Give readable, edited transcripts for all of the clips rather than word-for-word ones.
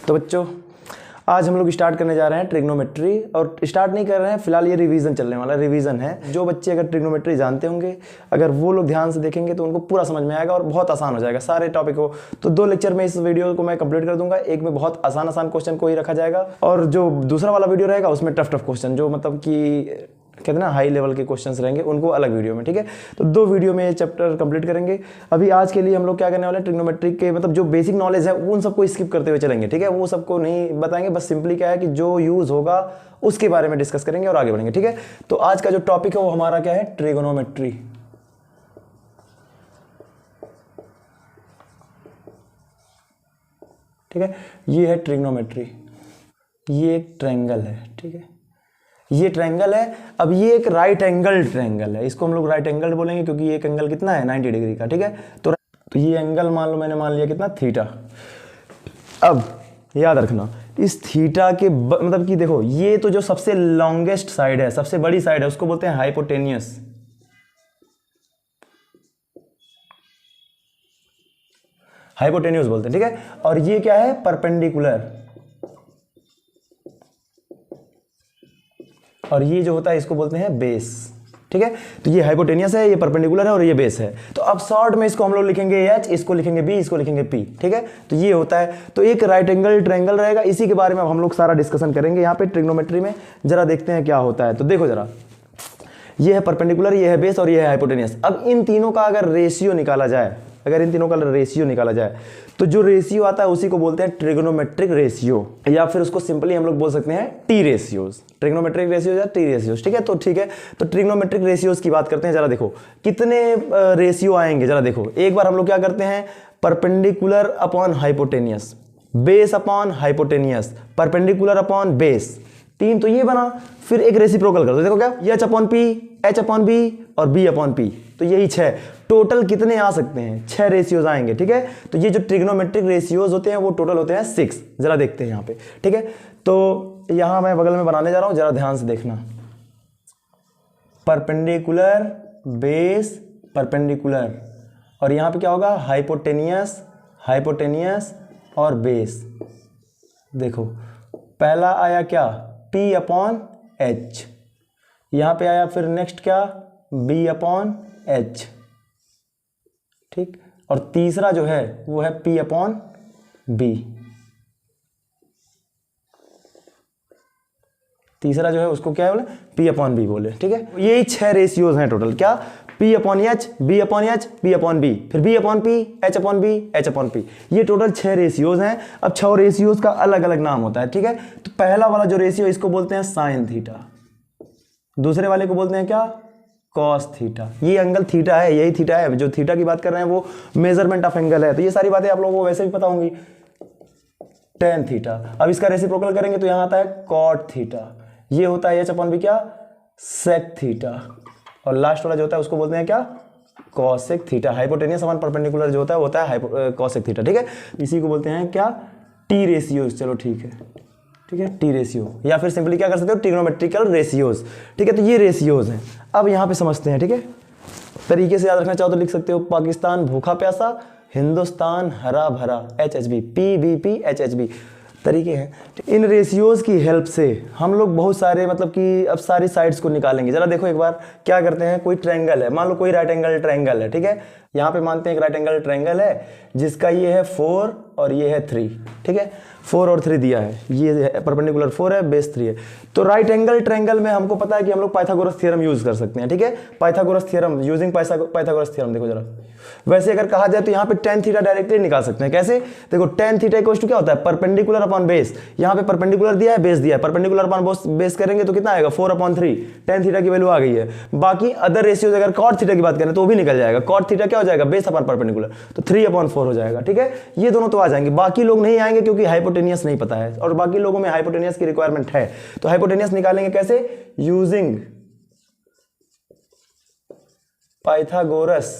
तो बच्चों आज हम लोग स्टार्ट करने जा रहे हैं ट्रिग्नोमेट्री, और स्टार्ट नहीं कर रहे हैं फिलहाल, ये रिवीजन चलने वाला रिवीजन है। जो बच्चे अगर ट्रिग्नोमेट्री जानते होंगे, अगर वो लोग ध्यान से देखेंगे तो उनको पूरा समझ में आएगा और बहुत आसान हो जाएगा सारे टॉपिक को। तो 2 लेक्चर में इस वीडियो को मैं कंप्लीट कर दूंगा। एक में बहुत आसान क्वेश्चन को ही रखा जाएगा, और जो दूसरा वाला वीडियो रहेगा उसमें टफ क्वेश्चन, जो मतलब कि कहते हैं ना हाई लेवल के क्वेश्चंस रहेंगे, उनको अलग वीडियो में। ठीक है, तो 2 वीडियो में ये चैप्टर कंप्लीट करेंगे। अभी आज के लिए हम लोग क्या करने वाले हैं, ट्रिग्नोमेट्री के मतलब जो बेसिक नॉलेज है उन सबको स्किप करते हुए चलेंगे। ठीक है, वो सबको नहीं बताएंगे, बस सिंपली क्या है कि जो यूज होगा उसके बारे में डिस्कस करेंगे और आगे बढ़ेंगे। ठीक है, तो आज का जो टॉपिक है वो हमारा क्या है, ट्रिग्नोमेट्री। ठीक है, ये है ट्रिग्नोमेट्री, ये एक ट्रायंगल है। ठीक है, ये ट्रायंगल है। अब ये एक राइट एंगल ट्रायंगल है, इसको हम लोग राइट एंगल बोलेंगे क्योंकि ये एक एंगल कितना है 90 डिग्री का। ठीक है, तो ये एंगल मान लो, मैंने मान लिया कितना, थीटा। अब याद रखना इस थीटा के मतलब कि देखो, ये तो जो सबसे लॉन्गेस्ट साइड है, सबसे बड़ी साइड है, उसको बोलते हैं हाइपोटेनियस। हाइपोटेन्यूस बोलते हैं। ठीक है, और ये क्या है, परपेंडिकुलर। और ये जो होता है इसको बोलते हैं बेस। ठीक है, तो ये हाइपोटेनियस है, ये परपेंडिकुलर है और ये बेस है। तो अब शॉर्ट में इसको हम लोग लिखेंगे एच, इसको लिखेंगे बी, इसको लिखेंगे पी। ठीक है, तो ये होता है। तो एक राइट एंगल ट्रायंगल रहेगा, इसी के बारे में अब हम लोग सारा डिस्कशन करेंगे यहाँ पे ट्रिग्नोमेट्री में। जरा देखते हैं क्या होता है। तो देखो जरा, ये है परपेंडिकुलर, ये है बेस और ये है हाइपोटेनियस। अब इन तीनों का अगर रेशियो निकाला जाए, तो जो रेशियो आता है उसी को बोलते हैं ट्रिग्नोमेट्रिक रेशियो, या फिर उसको सिंपली हम लोग बोल सकते हैं टी रेशियोज। ट्रिग्नोमेट्रिक रेशियोज या टी रेशियोज। ठीक है, तो ट्रिग्नोमेट्रिक रेशियोज की बात करते हैं। जरा देखो कितने रेशियो आएंगे, जरा देखो। एक बार हम लोग क्या करते हैं, perpendicular upon hypotenuse, base upon hypotenuse, perpendicular upon base, 3 तो ये बना। फिर एक रेसिप्रोकल कर दो, देखो क्या, H upon P, H upon B और बी अपॉन पी, तो यही 6। टोटल कितने आ सकते हैं, 6 रेशियोज आएंगे। ठीक है, तो ये जो ट्रिग्नोमेट्रिक रेशियोज होते हैं वो टोटल होते हैं 6। जरा देखते हैं यहाँ पे। ठीक है, तो यहां मैं बगल में बनाने जा रहा हूं, जरा ध्यान से देखना। परपेंडिकुलर, बेस, परपेंडिकुलर, और यहां पे क्या होगा, हाइपोटेनियस, हाइपोटेनियस और बेस। देखो पहला आया क्या, P अपॉन एच, यहां पे आया फिर नेक्स्ट क्या, B अपॉन एच। ठीक, और तीसरा जो है वो है P अपॉन बी। तीसरा जो है उसको क्या बोले, P अपॉन बी बोले। ठीक है, यही 6 रेशियोज हैं टोटल, क्या, P upon H, B upon H, P upon B, फिर B upon P, H upon B, H upon P। ये टोटल 6 रेशियोज हैं। अब 6 रेशियोज का अलग अलग नाम होता है। ठीक है, तो पहला वाला जो रेशियो इसको बोलते हैं साइन थीटा, दूसरे वाले को बोलते हैं क्या, कॉस थीटा। ये एंगल थीटा है, यही थीटा है, जो थीटा की बात कर रहे हैं वो मेजरमेंट ऑफ एंगल है। तो ये सारी बातें आप लोगों को वैसे भी पता होंगी। टेन थीटा, अब इसका रेसिप्रोकल करेंगे तो यहां आता है कॉट थीटा। ये होता है एच अपॉन बी क्या, सेक थीटा, और लास्ट वाला जो होता है उसको बोलते हैं क्या, cosec theta. Hypotenuse upon perpendicular जो होता है कॉसेक थीटा। ठीक है, इसी को बोलते हैं क्या, टी रेशियोज। चलो ठीक है, ठीक है, टी रेशियो, या फिर सिंपली क्या कर सकते हो, ट्रिग्नोमेट्रिकल रेशियोज। ठीक है, तो ये रेशियोज हैं। अब यहाँ पे समझते हैं। ठीक है, तरीके से याद रखना चाहो तो लिख सकते हो, पाकिस्तान भूखा प्यासा, हिंदुस्तान हरा भरा, HHB, PBP HHB तरीके हैं। इन रेशियोज की हेल्प से हम लोग बहुत सारे मतलब कि अब सारी साइड्स को निकालेंगे। जरा देखो एक बार क्या करते हैं, कोई ट्रायंगल है, मान लो कोई राइट एंगल ट्रायंगल है। ठीक है, यहाँ पे मानते हैं एक राइट एंगल ट्रायंगल है जिसका ये है 4 और ये है 3। ठीक है, 4 और 3 दिया है, ये परपेंडिकुलर 4 है, बेस 3 है। तो राइट एंगल ट्रायंगल में हमको पता है कि हम लोग पाइथागोरस थ्योरम यूज कर सकते हैं। ठीक है, Pythagoras theorem, using Pythagoras theorem. देखो जरा, वैसे अगर कहा जाए तो यहाँ पे tan थीटा डायरेक्टली निकाल सकते हैं। कैसे, देखो tan थीटा इक्वल टू क्या होता है, परपेंडिकुलर अपॉन बेस। यहाँ पे परपेंडिकुलर दिया है, बेस दिया है, परपेंडिकुलर अपॉन बेस करेंगे तो कितना आएगा, 4/3। tan थीटा की वैल्यू आ गई है। बाकी अदर रेशियोज अगर cot थीटा की बात करें तो वो भी निकल जाएगा। cot थीटा क्या हो जाएगा, बेस अपॉन परपेंडिकुलर, तो 3/4 हो जाएगा। ठीक है, ये दोनों तो आ जाएंगे, बाकी लोग नहीं आएंगे क्योंकि हाइपोटेनियस नहीं पता है, और बाकी लोगों में हाइपोटेनियस की रिक्वायरमेंट है। तो हाइपोटेनियस निकालेंगे कैसे, यूजिंग पाइथागोरस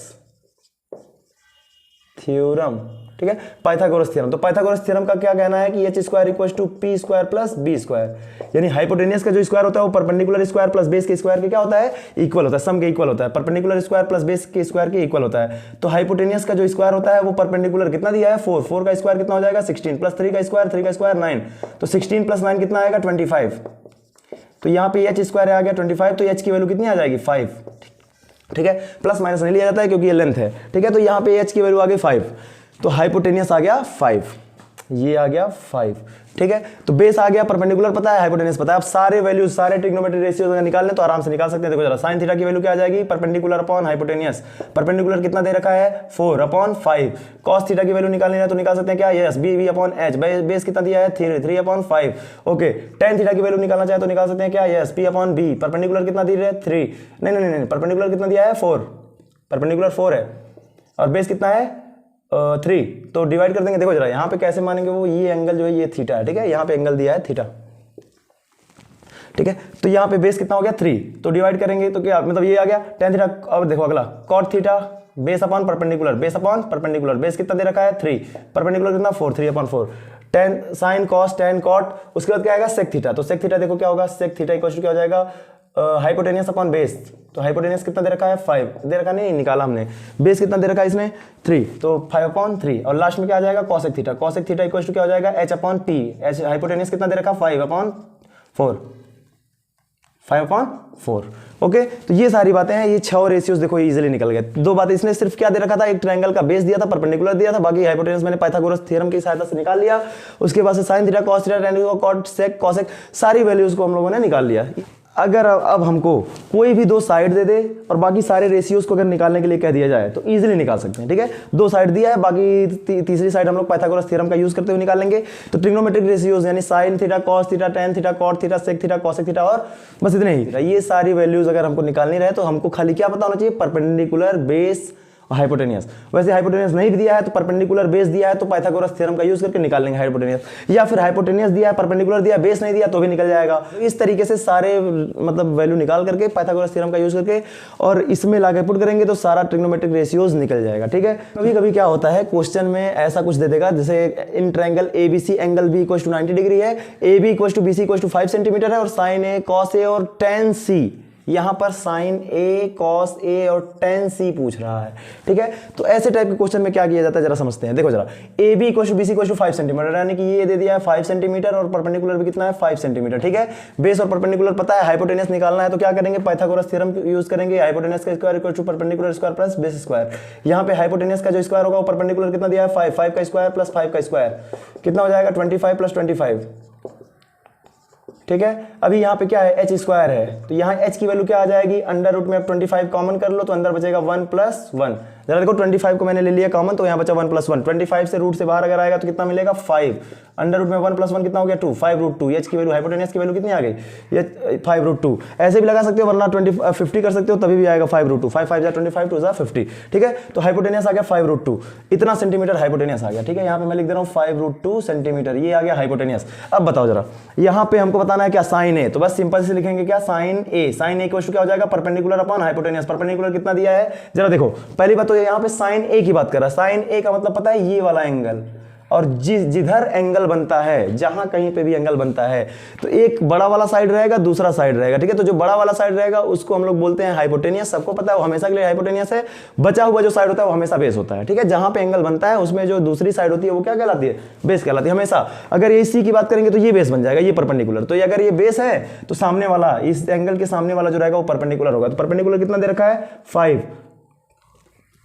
थ्योरम। ठीक ठीक है, पाइथागोरस थ्योरम। तो पाइथागोरस थ्योरम का क्या कहना है कि H square equal to P square plus B square, यानी हाइपोटेनियस का जो स्क्वायर होता है वो परपेंडिकुलर स्क्वायर प्लस बेस के स्क्वायर के क्या होता है, इक्वल होता है, सम के इक्वल होता है, परपेंडिकुलर स्क्वायर प्लस बेस के स्क्वायर के इक्वल होता है। तो हाइपोटेनियस का जो स्क्वायर होता है वो परपेंडिकुलर कितना दिया है 4, 4 का स्क्वायर कितना हो जाएगा 16 प्लस 3 का स्क्वायर 9, तो 16 प्लस 9 कितना आएगा 25। तो यहाँ पे एच स्क्वायर आ गया 25, तो एच की वैल्यू कितनी आ जाएगी 5, ठीक है, प्लस माइनस नहीं लिया जाता है क्योंकि ये लेंथ है, ठीक है। तो यहाँ पे एच की वैल्यू आ गई 5, तो हाइपोटेनियस आ गया 5, ये आ गया 5, ठीक है। तो बेस आ गया, परपेंडिकुलर पता है, हाइपोटेनियस पता है। अब सारे वैल्यूज सारे ट्रिग्नोमेट्रिक रेशियोज अगर निकाल लें तो आराम से निकाल सकते हैं। देखो जरा, साइन थीटा की वैल्यू क्या आ जाएगी, परपेंडिकुलर अपॉन हाइपोटेनियस, परपेंडिकुलर कितना दे रखा है 4 अपॉन 5। कॉस थीटा की वैल्यू निकालनी है तो निकाल सकते हैं क्या, yes, B upon H, base कितना दिया है 3 अपॉन 5। ओके, टेन थीटा की वैल्यू निकालना चाहे तो निकाल सकते हैं क्या, yes, P upon B, perpendicular कितना दिया है 3, नहीं, परपेंडिकुलर कितना दिया है 4, परपेंडिकुलर 4 है और बेस कितना है 3, तो डिवाइड कर देंगे। देखो जरा यहाँ पे कैसे मानेंगे वो, ये एंगल जो है ये थीटा है, ठीक है, यहाँ पे एंगल दिया है थीटा, ठीक है। तो यहाँ पे बेस कितना हो गया 3, तो डिवाइड करेंगे तो क्या मतलब ये आ गया tan थीटा। अब देखो अगला cot theta, base upon perpendicular, base upon perpendicular, base कितना दे रखा है 3, परपेंडिकुलर कितना 4, 3 upon 4, tan sin cos tan cot, उसके बाद क्या आएगा sec थीटा। तो sec थीटा देखो क्या होगा, sec थीटा इक्वल टू क्या हो जाएगा हाइपोटेनियस अपॉन बेस। तो हाइपोटेनियस कितना दे रखा है 5, दे रखा नहीं निकाला हमने, बेस कितना दे रखा है इसने 3, तो 5 अपॉन 3, और लास्ट में क्या आ जाएगा cosec theta, cosec theta equal to क्या हो जाएगा h upon p, h hypotenuse कितना दे रखा 5 अपॉन 4, 5 अपॉन 4। ओके, तो ये सारी बातें हैं, ये 6 रेशियोज देखो इजीली निकल गए। 2 बातें इसने सिर्फ क्या दे रखा था, एक ट्रायंगल का बेस दिया था, परपेंडिकुलर दिया था, बाकी हाइपोटेनस मैंने पाइथागोरस थ्योरम की सहायता से निकाल लिया। उसके बाद से sine theta, cos theta, tan theta, cot, sec, cosec, सारी वैल्यूज को हम लोगों ने निकाल लिया। अगर अब हमको कोई भी 2 साइड दे दे और बाकी सारे रेशियोज को अगर निकालने के लिए कह दिया जाए तो इजीली निकाल सकते हैं, ठीक है। 2 साइड दिया है, बाकी तीसरी साइड हम लोग पाइथागोरस थ्योरम का यूज करते हुए निकालेंगे। तो ट्रिग्नोमेट्रिक रेशियोज यानी sine theta, cos theta, tan theta, cot theta, sec theta, cosec theta, और बस इतने ही। ये सारी वैल्यूज अगर हमको निकालनी रहे तो हमको खाली क्या पता होना चाहिए, परपेंडिकुलर, बेस, हाइपोटेनियस। वैसे हाइपोटेनियस नहीं भी दिया है तो परपेंडिकुलर बेस दिया है तो पाइथागोरस थ्योरम का यूज करके निकाल लेंगे हाइपोटेनियस, या फिर हाइपोटेनियस दिया है, परपेंडिकुलर दिया, बेस नहीं दिया तो भी निकल जाएगा। इस तरीके से सारे मतलब वैल्यू निकाल करके पाइथागोरस थ्योरम का यूज करके और इसमें लाके पुट करेंगे तो सारा ट्रिग्नोमेट्रिक रेशियोज निकल जाएगा, ठीक है। कभी कभी क्या होता है क्वेश्चन में ऐसा कुछ दे देगा, जैसे in triangle ABC angle B equal to 90 degree है, AB equal to BC equal to 5 centimetre है, और साइन A, कॉस A और tan C, यहां पर साइन A, cos A और tan C पूछ रहा है, ठीक है। तो ऐसे टाइप के क्वेश्चन में क्या किया जाता है जरा समझते हैं। देखो जरा, AB equal to BC equal to 5 centimetre, यानी कि ये दे दिया है 5 सेंटीमीटर और परपेंडिकुलर भी कितना है 5 सेंटीमीटर, ठीक है। बेस और परपेंडिकुलर पता है, हाइपोटेनियस निकालना है तो क्या करेंगे, पाइथागोरस थ्योरम यूज करेंगे। हाइपोटेनियस का square equal to perpendicular square plus base square. यहाँ पे हाइपोटेनियस का जो स्क्वायर होगा वो परपेंडिकुलर कितना दिया है 5, 5 का स्क्वायर प्लस 5 का स्क्वायर कितना हो जाएगा 25 प्लस 25, ठीक है। अभी यहाँ पे क्या है h स्क्वायर है, तो यहाँ h की वैल्यू क्या आ जाएगी, अंडर रूट में आप 25 कॉमन कर लो तो अंदर बचेगा 1 प्लस 1। जरा देखो 25 को मैंने ले लिया कॉमन तो यहाँ बचा 1 प्लस 1, 25 से रूट से बाहर अगर आएगा तो कितना मिलेगा 5, अंडर रूट में 1 प्लस 1 कितना हो गया 2, 5 रूट 2। h की वैल्यू, हाइपोटेनियस की वैल्यू कितनी आ गई, ये 5 रूट 2। ऐसे भी लगा सकते हो वरना 50 कर सकते हो तभी भी आएगा 5 रूट 2, 5 5 जा 25, 2 जा 50, ठीक है। तो हाइपोटेनियस आ गया 5 रूट 2, इतना सेंटीमीटर हाइपोटेनियस आ गया, ठीक है। यहाँ पे मैं लिख दे रहा हूँ 5 रूट 2 सेंटीमीटर, ये आ गया हाइपोटेनियस। अब बताओ जरा, यहाँ पे हमको बताना है क्या, साइन ए, तो बस सिंपल से लिखेंगे क्या, साइन ए, साइन ए क्या हो जाएगा परपेंडिकुलर अपॉन हाइपोटेनियस। परपेंडिकुलर कितना दिया है, जरा देखो पहली बात तो यहाँ पे साइन ए की बात कर रहा है। साइन ए का मतलब पता है ये वाला एंगल, और जिधर एंगल बनता है, जहां कहीं पे भी एंगल बनता है तो एक बड़ा वाला साइड रहेगा, दूसरा साइड रहेगा, ठीक है। तो जो बड़ा वाला साइड रहेगा उसको हम लोग बोलते हैं हाइपोटेनियस, सबको पता है वो हमेशा के लिए हाइपोटेनियस है। बचा हुआ जो साइड होता है वो हमेशा बेस होता है, ठीक है। जहां पे एंगल बनता है उसमें जो दूसरी साइड होती है वो क्या कहलाती है, बेस कहलाती है हमेशा। अगर ये सी की बात करेंगे तो ये बेस बन जाएगा, ये परपेंडिकुलर। तो अगर ये बेस है तो सामने वाला, इस एंगल के सामने वाला जो रहेगा वो परपेंडिकुलर होगा। तो परपेंडिकुलर कितना दे रखा है 5,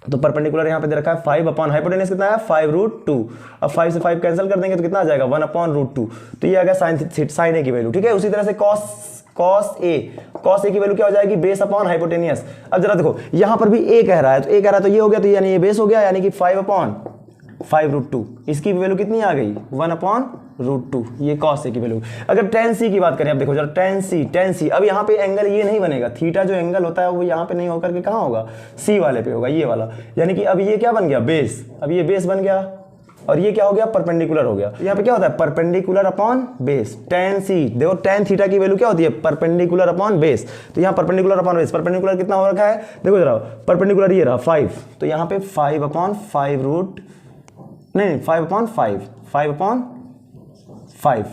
तो परपेंडिकुलर यहाँ पे दे रखा है 5 अपॉन हाइपोटेनियस कितना है 5 रूट 2। अब 5 से 5 कैंसिल कर देंगे तो कितना आ जाएगा 1 अपॉन रूट 2। तो ये आ गया साइन ए की वैल्यू, ठीक है। उसी तरह से कॉस ए की वैल्यू क्या हो जाएगी, बेस अपॉन हाइपोटेनियस। अब जरा देखो यहाँ पर भी ए कह रहा है, तो ए कह रहा है तो ये हो गया, तो यानी ये बेस हो गया, यानी कि 5 अपॉन 5 रूट 2। इसकी वैल्यू कितनी आ गई 1 अपॉन रूट 2, ये कॉस ए की वैल्यू। अगर tan c की बात करें, अब देखो जरा tan c, अब यहाँ पे एंगल ये नहीं बनेगा, थीटा जो एंगल होता है वो यहाँ पे नहीं होकर के कहाँ होगा, c वाले पे होगा, ये वाला। यानी कि अब ये क्या बन गया, बेस। अब ये बेस बन गया और ये क्या हो गया, परपेंडिकुलर हो गया। यहाँ पे क्या होता है, perpendicular upon base. tan c, देखो tan थीटा की वैल्यू क्या होती है, परपेंडिकुलर अपॉन बेस। तो यहाँ परपेंडिकुलर अपॉन बेस, परपेंडिकुलर कितना हो रखा है, देखो जरा परपेंडिकुलर ये रहा 5, तो यहाँ पे 5 अपॉन 5 रूट नहीं 5/5, 5/5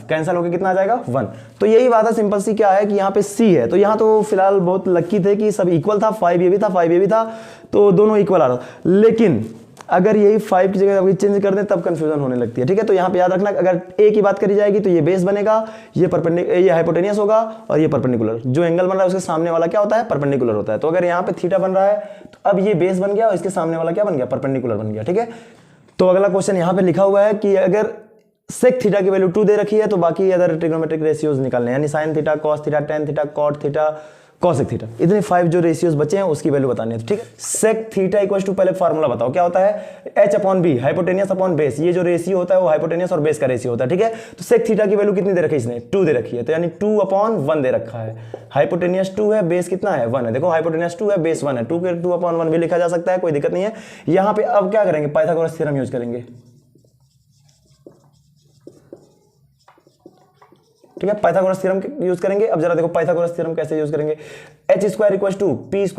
कैंसिल होकर कितना आ जाएगा 1। तो यही बात है सिंपल सी, क्या है कि यहाँ पे c है, तो यहाँ तो फिलहाल बहुत लक्की थे कि सब इक्वल था, 5 ये भी था 5 ये भी था, तो दोनों इक्वल आ रहा था। लेकिन अगर यही 5 की जगह चेंज कर दें तब कंफ्यूजन होने लगती है, ठीक है। तो यहाँ पे याद रखना, अगर a की बात करी जाएगी तो ये बेस बनेगा, ये हाइपोटेनियस होगा और ये परपेंडिकुलर। जो एंगल बन रहा है उसके सामने वाला क्या होता है, परपेंडिकुलर होता है। तो अगर यहाँ पे थीटा बन रहा है तो अब ये बेस बन गया और इसके सामने वाला क्या बन गया, परपेंडिकुलर बन गया, ठीक है। तो अगला क्वेश्चन यहाँ पे लिखा हुआ है कि अगर सेक थीटा की वैल्यू 2 दे रखी है तो बाकी अदर ट्रिग्नोमेट्रिक रेशियोज निकालने, यानी sine theta, cos theta, tan theta, cot theta, cosec theta, इतने 5 जो रेशियोज बचे हैं उसकी वैल्यू बतानी है, ठीक है। सेक थीटा इक्वल टू, पहले फार्मूला बताओ क्या होता है, h/b हाइपोटेनियस अपॉन बेस। ये जो रेशियो होता है वो हाइपोटेनियस और बेस का रेशियो होता है, ठीक है। तो सेक थीटा की वैल्यू कितनी दे रखी है इसने, 2 दे रखी है, तो यानी 2/1 दे रखा है। हाइपोटेनियस 2 है, बेस कितना है 1 है। देखो हाइपोटेनियस 2 है, बेस 1 है, 2 के 2/1 भी लिखा जा सकता है, कोई दिक्कत नहीं है। यहाँ पे अब क्या करेंगे, पाइथागोरस थ्योरम यूज करेंगे, ठीक है। पाइथागोरस थ्योरम यूज करेंगे। अब जरा देखो पाइथागोरस थ्योरम कैसे यूज करेंगे, h² = p² +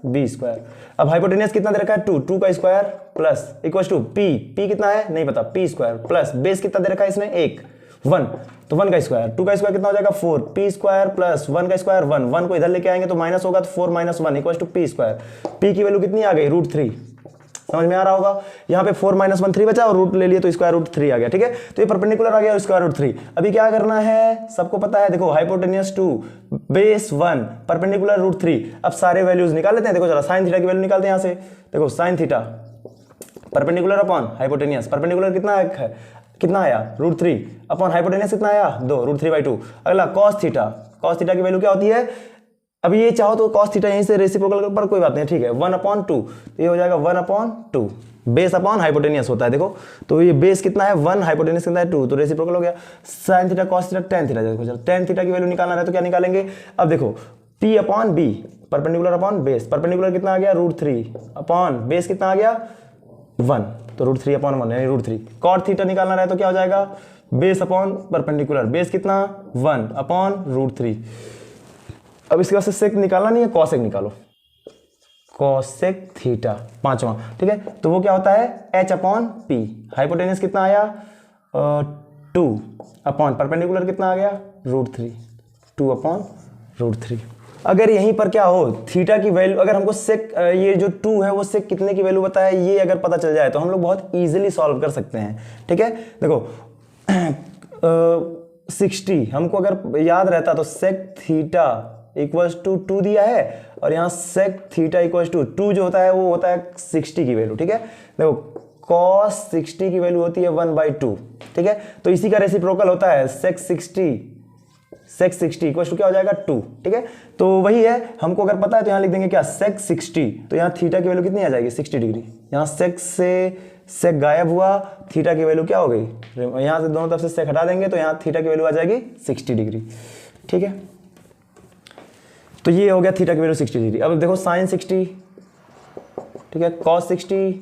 b²। अब हाइपोटेनियस कितना दे रखा है 2, 2 का square plus equal to p कितना है नहीं पता, p² प्लस बेस कितना दे रखा है इसमें 1, 1, तो 1 का स्क्वायर, 2 का स्क्वायर कितना हो जाएगा 4, p² प्लस 1 का स्क्वायर 1, 1 को इधर लेके आएंगे तो माइनस होगा, तो 4 - 1 = p²। p की वैल्यू कितनी आ गई, √3। समझ में आ रहा होगा, यहाँ पे 4 - 1 3 बचा और रूट ले लिए तो √3 आ गया, ठीक है। तो ये परपेंडिकुलर आ गया और √3। अभी क्या करना है, सबको पता है, देखो हाइपोटेनियस 2, बेस 1, परपेंडिकुलर √3। अब सारे वैल्यूज निकाल लेते हैं। देखो जरा साइन थीटा की वैल्यू निकालते हैं यहाँ से। देखो sine theta perpendicular upon hypotenuse, perpendicular कितना है, कितना आया √3 अपॉन हाइपोटेनियस कितना आया 2, √3/2। अगला कॉस थीटा, कॉस थीटा की वैल्यू क्या होती है, अब ये चाहो तो cos थीटा यहीं से रेसिप्रोकल पर कोई बात नहीं, ठीक है, 1/2, तो ये हो जाएगा 1/2, बेस अपॉन हाइपोटेनियस होता है। देखो तो ये बेस कितना है 1, हाइपोटेनियस कितना है 2, तो रेसिप्रोकल हो गया। Sign theta, cos theta, tan theta, देखो टेन थीटा की वैल्यू निकालना है तो क्या निकालेंगे, अब देखो p/b perpendicular upon base, perpendicular कितना आ गया √3 अपॉन बेस कितना आ गया 1, तो √3/1 यानी √3। कॉट थीटा निकालना रहे तो क्या हो जाएगा, बेस अपॉन परपेंडिकुलर, बेस कितना 1 अपॉन √3। अब इसके बाद से सेक निकालना नहीं है, कॉसेक निकालो, कॉसेक थीटा 5वां, ठीक है। तो वो क्या होता है h/p, हाइपोटेनियस कितना आया 2 अपॉन परपेंडिकुलर कितना आ गया √3, 2/√3। अगर यहीं पर क्या हो थीटा की वैल्यू, अगर हमको सेक ये जो 2 है वो सेक कितने की वैल्यू बताया, ये अगर पता चल जाए तो हम लोग बहुत इजीली सॉल्व कर सकते हैं, ठीक है। देखो 60 हमको अगर याद रहता तो सेक थीटा इक्वल्स टू 2 दिया है और यहाँ सेक थीटा इक्वल्स टू 2 जो होता है वो होता है 60 की वैल्यू, ठीक है। देखो cos 60 की वैल्यू होती है 1/2, ठीक है। तो इसी का रेसिप्रोकल होता है sec 60 इक्वल्स टू क्या हो जाएगा 2, ठीक है। तो वही है, हमको अगर पता है तो यहाँ लिख देंगे क्या sec 60, तो यहाँ थीटा की वैल्यू कितनी आ जाएगी 60 डिग्री। यहाँ sec से sec गायब हुआ, थीटा की वैल्यू क्या हो गई, यहाँ से दोनों तरफ से sec हटा देंगे तो यहाँ थीटा की वैल्यू आ जाएगी 60 डिग्री, ठीक है। तो ये हो गया थीटा की वैल्यू 60 डिग्री। अब देखो साइन 60, ठीक है, कॉस 60,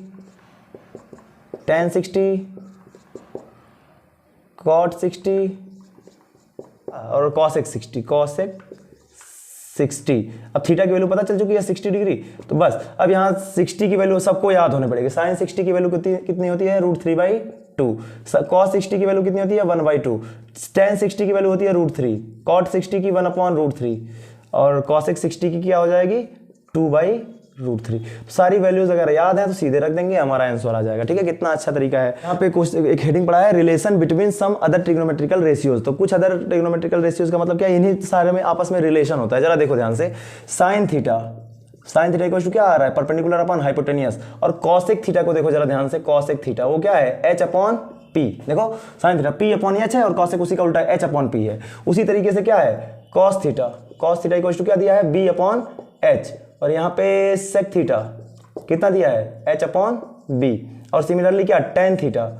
टेन 60, कॉट 60 और कॉसेक 60, कॉसेक 60। अब थीटा की वैल्यू पता चल चुकी है 60 डिग्री, तो बस अब यहाँ 60 की वैल्यू सबको याद होने पड़ेगी। साइन 60 की वैल्यू कितनी होती है √3/2, कॉस 60 की वैल्यू कितनी होती है 1/2, टेन 60 की वैल्यू होती है √3, कॉट 60 की 1/√3 और कॉसेक 60 की क्या हो जाएगी 2/√3। तो सारी वैल्यूज अगर याद है तो सीधे रख देंगे, हमारा आंसर आ जाएगा, ठीक है। कितना अच्छा तरीका है। यहाँ पे कुछ एक हेडिंग पड़ा है relation between some other trigonometrical ratios. तो कुछ अदर ट्रिग्नोमेट्रिकल रेशियोज का मतलब क्या, इन्हीं सारे में आपस में रिलेशन होता है। जरा देखो ध्यान से, साइन थीटा इक्वल टू क्या आ रहा है परपेंडिकुलर अपॉन हाइपोटेनियस, और कॉसेक थीटा को देखो जरा ध्यान से, कॉसेक थीटा वो क्या है h/p। देखो साइन थीटा p/h है और कॉसेक उसी का उल्टा h/p है। उसी तरीके से क्या है कॉस थीटा इक्वल टू क्या दिया है b/h, और यहाँ पे सेक थीटा कितना दिया है h/b, और सिमिलरली क्या टेन थीटा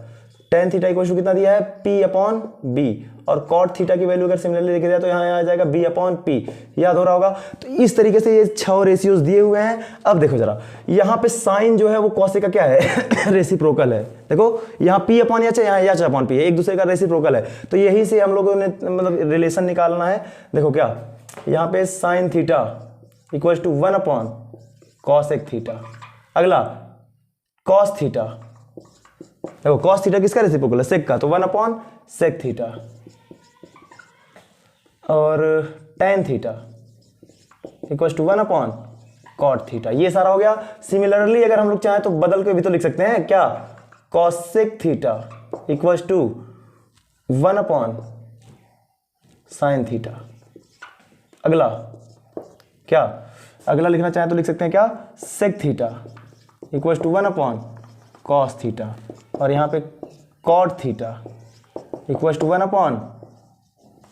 इक्वल टू कितना दिया है p/b, और कॉट थीटा की वैल्यू अगर सिमिलरली लिख दिया तो यहाँ आ जाएगा b/p। याद हो रहा होगा। तो इस तरीके से ये 6 रेशियोज दिए हुए हैं। अब देखो जरा यहाँ पे साइन जो है वो कॉसेक का क्या है रेसिप्रोकल है। देखो यहाँ p/h है, यहाँ h/p है, एक दूसरे का रेसिप्रोकल है। तो यही से हम लोगों ने मतलब रिलेशन निकालना है। देखो क्या यहाँ पे sine theta equals to 1/cosec theta, अगला cos थीटा देखो कॉस थीटा किसका रेसिप्रोकल है, सेक का, तो 1 अपॉन सेक थीटा, और tan theta equal to 1 upon cot theta. ये सारा हो गया। सिमिलरली अगर हम लोग चाहें तो बदल के भी तो लिख सकते हैं, क्या, cosec theta equal to 1 upon sine theta. अगला क्या, अगला लिखना चाहें तो लिख सकते हैं क्या, sec theta equal to 1 upon cos theta, और यहाँ पे cot theta equal to 1 upon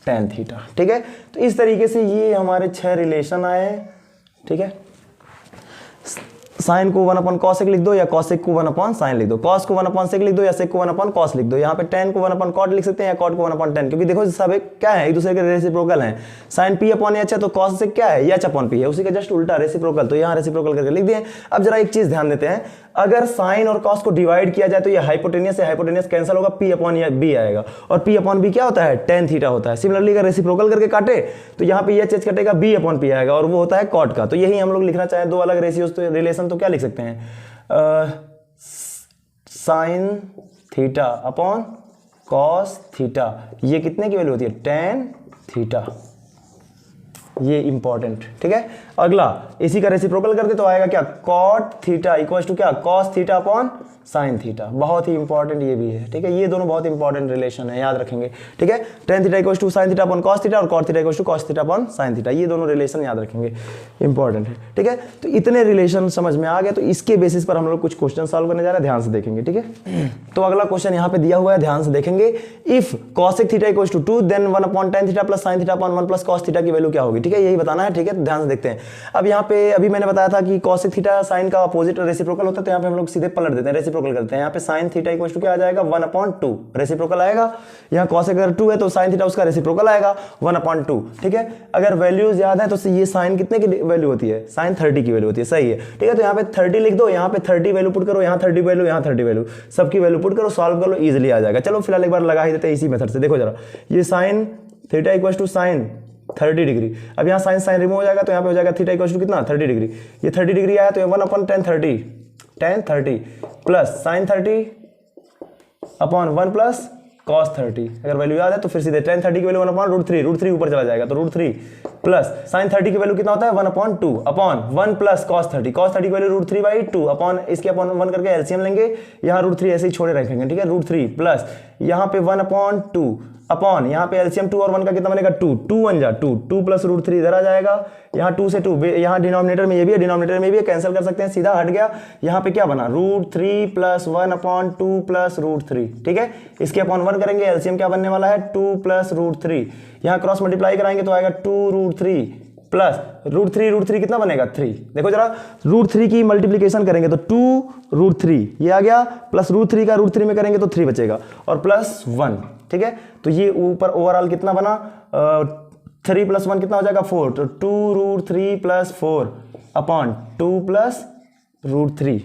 tan theta. ठीक है, तो इस तरीके से ये हमारे 6 रिलेशन आए हैं। ठीक है, साइन को 1 अपॉन कॉसेक लिख दो, या कॉसेक को 1 अपॉन साइन लिख दो, कॉस को 1 अपॉन सेक लिख दो, या सेक को 1 अपॉन कॉस लिख दो। यहाँ पे टेन को 1 अपॉन कॉट लिख सकते हैं, या कॉट को 1 अपॉन टेन, क्योंकि देखो सब एक क्या है, एक दूसरे के रेसिप्रोकल हैं। साइन पी अपॉन एच है तो कॉस से क्या है, एच अपॉन पी है, उसी का जस्ट उल्टा रेसिप्रोकल, तो यहाँ रेसिप्रोकल करके लिख दिए। अब जरा एक चीज ध्यान देते हैं, अगर साइन और कॉस को डिवाइड किया जाए तो ये हाइपोटेनियस से हाइपोटेनियस कैंसिल होगा, पी अपॉन बी आएगा, और पी अपॉन बी क्या होता है, टेन थीटा होता है। सिमिलरली अगर रेसिप्रोकल करके काटे तो यहाँ पे एच एच कटेगा, बी अपॉन पी आएगा, और वो होता है कॉट का। तो यही हम लोग लिखना चाहें दो अलग रेशियोज तो रिलेशन, तो क्या लिख सकते हैं, sign theta upon cos theta, ये कितने की वैल्यू होती है, टेन थीटा। ये इंपॉर्टेंट। ठीक है, अगला इसी का रेसिप्रोकल करते तो आएगा क्या, कॉट थीटा इक्वल टू क्या, cos theta upon sine theta. बहुत ही इंपॉर्टेंट ये भी है। ठीक है, ये दोनों बहुत इंपॉर्टेंट रिलेशन है, याद रखेंगे। ठीक है, tan theta equal to sine theta upon cos theta, और cot theta equal to cos theta upon sine theta, ये दोनों रिलेशन याद रखेंगे, इंपॉर्टेंट है। ठीक है, तो इतने रिलेशन समझ में आ गए, तो इसके बेसिस पर हम लोग कुछ क्वेश्चन सॉल्व करने जा रहे हैं, ध्यान से देखेंगे। ठीक है, तो अगला क्वेश्चन यहाँ पे दिया हुआ है, ध्यान से देखेंगे। If cosec theta equal to 2 then 1 upon tan theta plus sine theta upon 1 plus cos theta की वैल्यू क्या होगी। ठीक है, यही बताना है। ठीक है, ध्यान से देखते हैं। अब यहाँ पे अभी मैंने बताया था कि कॉसेक थीटा साइन का अपोजिट रेसिप्रोकल होता है, तो यहाँ पे हम लोग सीधे पलट देते हैं, रेसिप्रोकल करते हैं। यहाँ पे साइन थीटा इक्वल टू क्या आ जाएगा, 1 अपॉन 2 रेसिप्रोकल आएगा। यहाँ कॉसेक अगर 2 है तो साइन थीटा उसका रेसिप्रोकल आएगा 1 अपॉन 2। ठीक है, अगर वैल्यूज याद है तो ये साइन कितने की वैल्यू होती है, साइन 30 की वैल्यू होती है, सही है। ठीक है, तो यहाँ पे 30 लिख दो, यहाँ पे 30 वैल्यू पुट करो, यहाँ 30 वैल्यू, यहाँ 30 वैल्यू, सबकी वैल्यू पुट करो, सॉल्व कर लो, इजिली आ जाएगा। चलो फिलहाल एक बार लगा ही देते हैं इसी मेथड से। देखो जरा, ये sine theta equal to sine 30 degree, अब यहाँ साइन साइन रिमूव हो जाएगा, तो यहाँ पे हो जाएगा थीटा इक्वल टू कितना, 30 डिग्री। ये 30 डिग्री आया तो ये 1 upon ten 30 plus sign 30 upon 1 plus cos 30। अगर वैल्यू याद है तो फिर सीधे टेन 30 की वैल्यू 1 अपॉन √3 ऊपर चला जाएगा, तो √3 प्लस साइन 30 की वैल्यू कितना होता है, 1 अपॉन 2 अपॉन 1 प्लस कॉस 30 की वैल्यू √3/2 अपॉन इसके अपॉन 1 करके एलसीएम लेंगे, यहाँ √3 ऐसे ही छोड़े रखेंगे। ठीक है, √3 प्लस यहाँ पे 1 अपॉन 2 अपॉन यहाँ पे एलसीएम 2 और 1 का कितना बनेगा, 2 2 1 जा 2 2 प्लस √3 इधर आ जाएगा, यहाँ 2 से 2, यहाँ डिनोमिनेटर में ये भी है, डिनोमिनेटर में भी है, कैंसिल कर सकते हैं, सीधा हट गया। यहाँ पे क्या बना, √3 प्लस 1 अपॉन 2 प्लस √3। ठीक है, इसके अपॉन 1 करेंगे, एलसीएम क्या बनने वाला है, 2 प्लस √3, यहाँ क्रॉस मल्टीप्लाई कराएंगे तो आएगा 2√3 प्लस √3 कितना बनेगा, 3। देखो जरा, √3 की मल्टीप्लीकेशन करेंगे तो 2√3 ये आ गया, प्लस √3 का √3 में करेंगे तो 3 बचेगा, और प्लस 1। ठीक है, तो ये ऊपर ओवरऑल कितना बना, 3 प्लस 1 कितना हो जाएगा, 4, तो 2√3 प्लस 4 अपॉन 2 प्लस √3।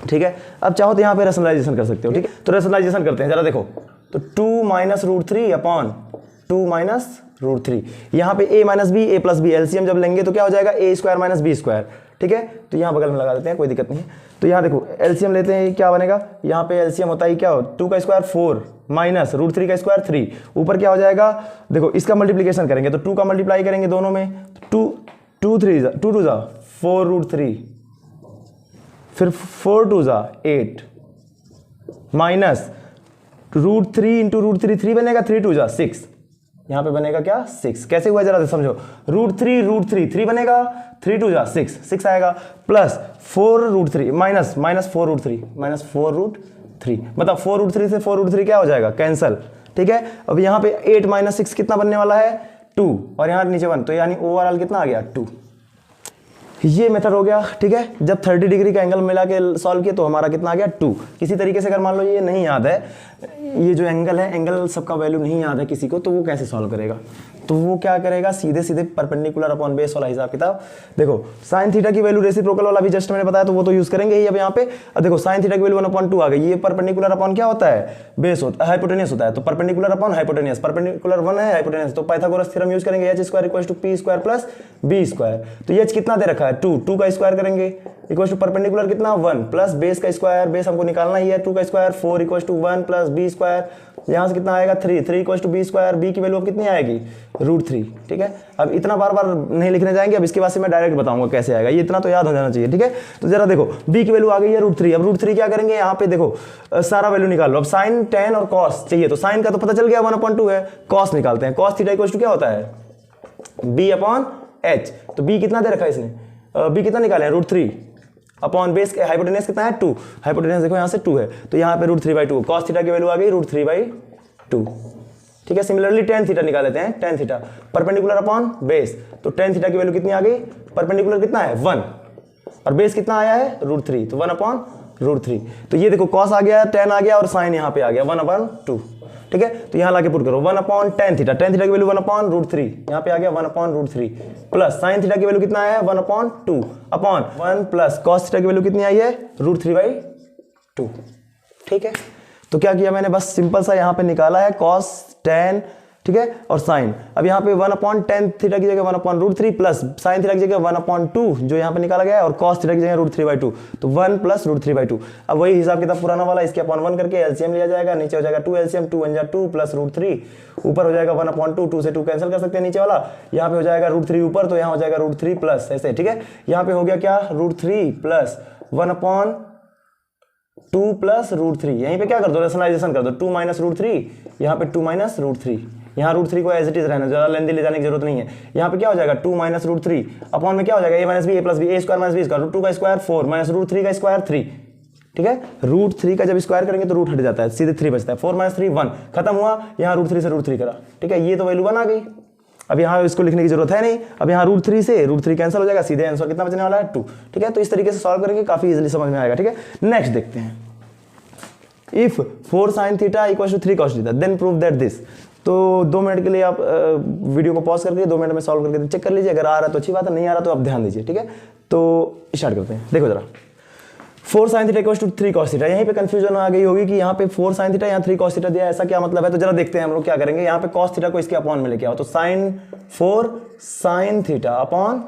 ठीक है, अब चाहो तो यहाँ पे रेशनलाइजेशन कर सकते हो। ठीक है, तो रेशनलाइजेशन करते हैं, जरा देखो, तो 2 माइनस √3 अपॉन 2 माइनस √3, यहाँ पे a minus B, a plus B, LCM जब लेंगे तो क्या हो जाएगा, a² माइनस b²। ठीक है, तो यहाँ बगल में लगा देते हैं, कोई दिक्कत नहीं है। तो यहाँ देखो एलसीएम लेते हैं, क्या बनेगा, यहाँ पे एलसीएम होता है क्या हो, 2 का स्क्वायर 4 माइनस √3 का स्क्वायर 3, ऊपर क्या हो जाएगा, देखो इसका मल्टीप्लीकेशन करेंगे तो 2 का मल्टीप्लाई करेंगे दोनों में, 2 2 2 जा 4√3, फिर 4 2 जा 8 माइनस √3 इंटू √3 3 बनेगा, 3 2 जा 6, यहाँ पे बनेगा क्या, 6। कैसे हुआ जरा समझो, √3 3 बनेगा, 3 2 जा 6 आएगा, प्लस 4√3 माइनस 4√3 माइनस 4√3, मतलब 4√3 से 4√3 क्या हो जाएगा, कैंसल। ठीक है, अब यहाँ पे 8 माइनस 6 कितना बनने वाला है, 2, और यहाँ नीचे 1, तो यानी ओवरऑल कितना आ गया, 2। ये मेथड हो गया। ठीक है, जब 30 डिग्री का एंगल मिला के सॉल्व किया तो हमारा कितना आ गया, 2। किसी तरीके से अगर मान लो ये नहीं याद है, ये जो एंगल है, एंगल सबका वैल्यू नहीं याद है किसी को, तो वो कैसे सॉल्व करेगा, तो वो क्या करेगा, सीधे परपेंडिकुलर अपॉन बेस वाला हिसाब किताब। देखो साइन थीटा की वैल्यू रेसिप्रोकल वाला भी जस्ट मैंने बताया, तो वो तो यूज करेंगे ही। अब यहाँ पे देखो साइन थीटा की वैल्यू 1/2 आ गई, ये परपेंडिकुलर अपॉन क्या होता है, बेस होता है, हाइपोटेनियस होता है, तो परपेंडिकुलर अपॉन हाइपोटेनियस, परपेंडिकुलर 1 है, हाइपोटेनियस, तो पाइथागोरस थ्योरम यूज करेंगे, h² = p² + b²। तो h कितना दे रखा है, 2 का स्क्वायर करेंगे इक्वल टू परपेंडिकुलर कितना 1 प्लस बेस का स्क्वायर, बेस हमको निकालना ही है 2 का square 4 equal to 1 plus B square, यहाँ से कितना आएगा 3 equal to B square, B की वैल्यू अब कितनी आएगी √3। ठीक है, अब इतना बार बार नहीं लिखने जाएंगे, अब इसके बाद से मैं डायरेक्ट बताऊंगा कैसे आएगा, ये इतना तो याद हो जाना चाहिए। ठीक है, तो जरा देखो बी की वैल्यू आ गई है √3। अब √3 क्या करेंगे, यहाँ पे देखो सारा वैल्यू निकाल लो। अब साइन टेन और कॉस चाहिए, तो साइन का तो पता चल गया 1/2 है, कॉस निकालते हैं। कॉस थीटा इक्वल टू क्या होता है b/h। तो b कितना दे रखा है इसने, b कितना निकाले √3 अपॉन बेस के हाइपोटेनस कितना है 2, हाइपोटेनस देखो यहाँ से 2 है, तो यहाँ पे √3/2, कॉस थीटा की वैल्यू आ गई √3/2। ठीक है, सिमिलरली टेन थीटा निकाल लेते हैं, tan theta perpendicular upon base, तो टेन थीटा की वैल्यू कितनी आ गई, परपेंडिकुलर कितना है 1 और बेस कितना आया है √3, तो 1/√3। तो ये देखो कॉस आ गया, टेन आ गया और साइन यहाँ पे आ गया 1/2। ठीक है, तो यहाँ लाके पुट करो 1/tan थीटा, tan थीटा की वैल्यू 1/√3, यहाँ पे आ गया 1/√3 प्लस साइन थीटा की वैल्यू कितना है 1/2 अपॉन 1 प्लस कॉस थीटा की वैल्यू कितनी आई है √3/2। ठीक है, तो क्या किया मैंने, बस सिंपल सा यहाँ पे निकाला है कॉस tan, ठीक है, और साइन। अब यहाँ पे 1/tan थीटा की जगह 1/√3 प्लस साइन थीटा की जगह 1/2 जो यहाँ पे निकाला गया है, और cos थीटा की जगह √3/2, तो 1 प्लस √3/2। अब वही हिसाब किताब पुराना वाला, इसके अपॉन 1 करके एलसीएम लिया जाएगा, नीचे हो जाएगा 2 एलसीएम, 2 1 2 प्लस √3, ऊपर हो जाएगा 1/2, 2 से 2 कैंसिल कर सकते हैं नीचे वाला, यहाँ पे हो जाएगा √3 ऊपर, तो यहाँ हो जाएगा √3 प्लस ऐसे। ठीक है, यहाँ पे हो गया क्या √3 प्लस 1/2 प्लस √3, यहीं पे क्या कर दो रेशनलाइजेशन कर दो, 2 माइनस √3, यहाँ पे 2 माइनस √3, यहाँ √3 को एज इट इज रहना, ज्यादा लेंदी ले जाने की जरूरत नहीं है। यहाँ पे क्या हो जाएगा 2 माइनस √3 अपॉन में क्या हो जाएगा a minus B, a plus B, a square minus B square, √2 का स्क्वायर 4 माइनस √3 का स्क्वायर 3। ठीक है, √3 का जब स्क्वायर करेंगे तो रूट हट जाता है, सीधे 3 बचता है, 4 माइनस 3 1, खत्म हुआ, यहाँ √3 से √3 करा। ठीक है, ये तो वैल्यू 1 आ गई, अब यहाँ इसको लिखने की जरूरत है नहीं, अब यहाँ √3 से √3 कैंसिल हो जाएगा, सीधे आंसर कितना बचने वाला है 2। ठीक है, तो इस तरीके से सॉल्व करेंगे, काफी इजीली समझ में आएगा। ठीक है, नेक्स्ट देखते हैं, if 4 sin theta equal to 3 cos theta then prove that this. तो 2 मिनट के लिए आप वीडियो को पॉज करके 2 मिनट में सॉल्व करके चेक कर लीजिए, अगर आ रहा है तो अच्छी बात है, नहीं आ रहा तो आप ध्यान दीजिए। ठीक है, तो स्टार्ट करते हैं। देखो जरा 4 sin theta equal to 3 cos theta, यहीं पे कंफ्यूजन आ गई होगी कि यहाँ पे 4 sin थीटा यहाँ 3 cos थीटा दिया, ऐसा क्या मतलब है, तो जरा देखते हैं हम लोग क्या करेंगे। यहाँ पे cos थीटा को इसके अपॉन में लेके आओ, तो sin 4 sin theta upon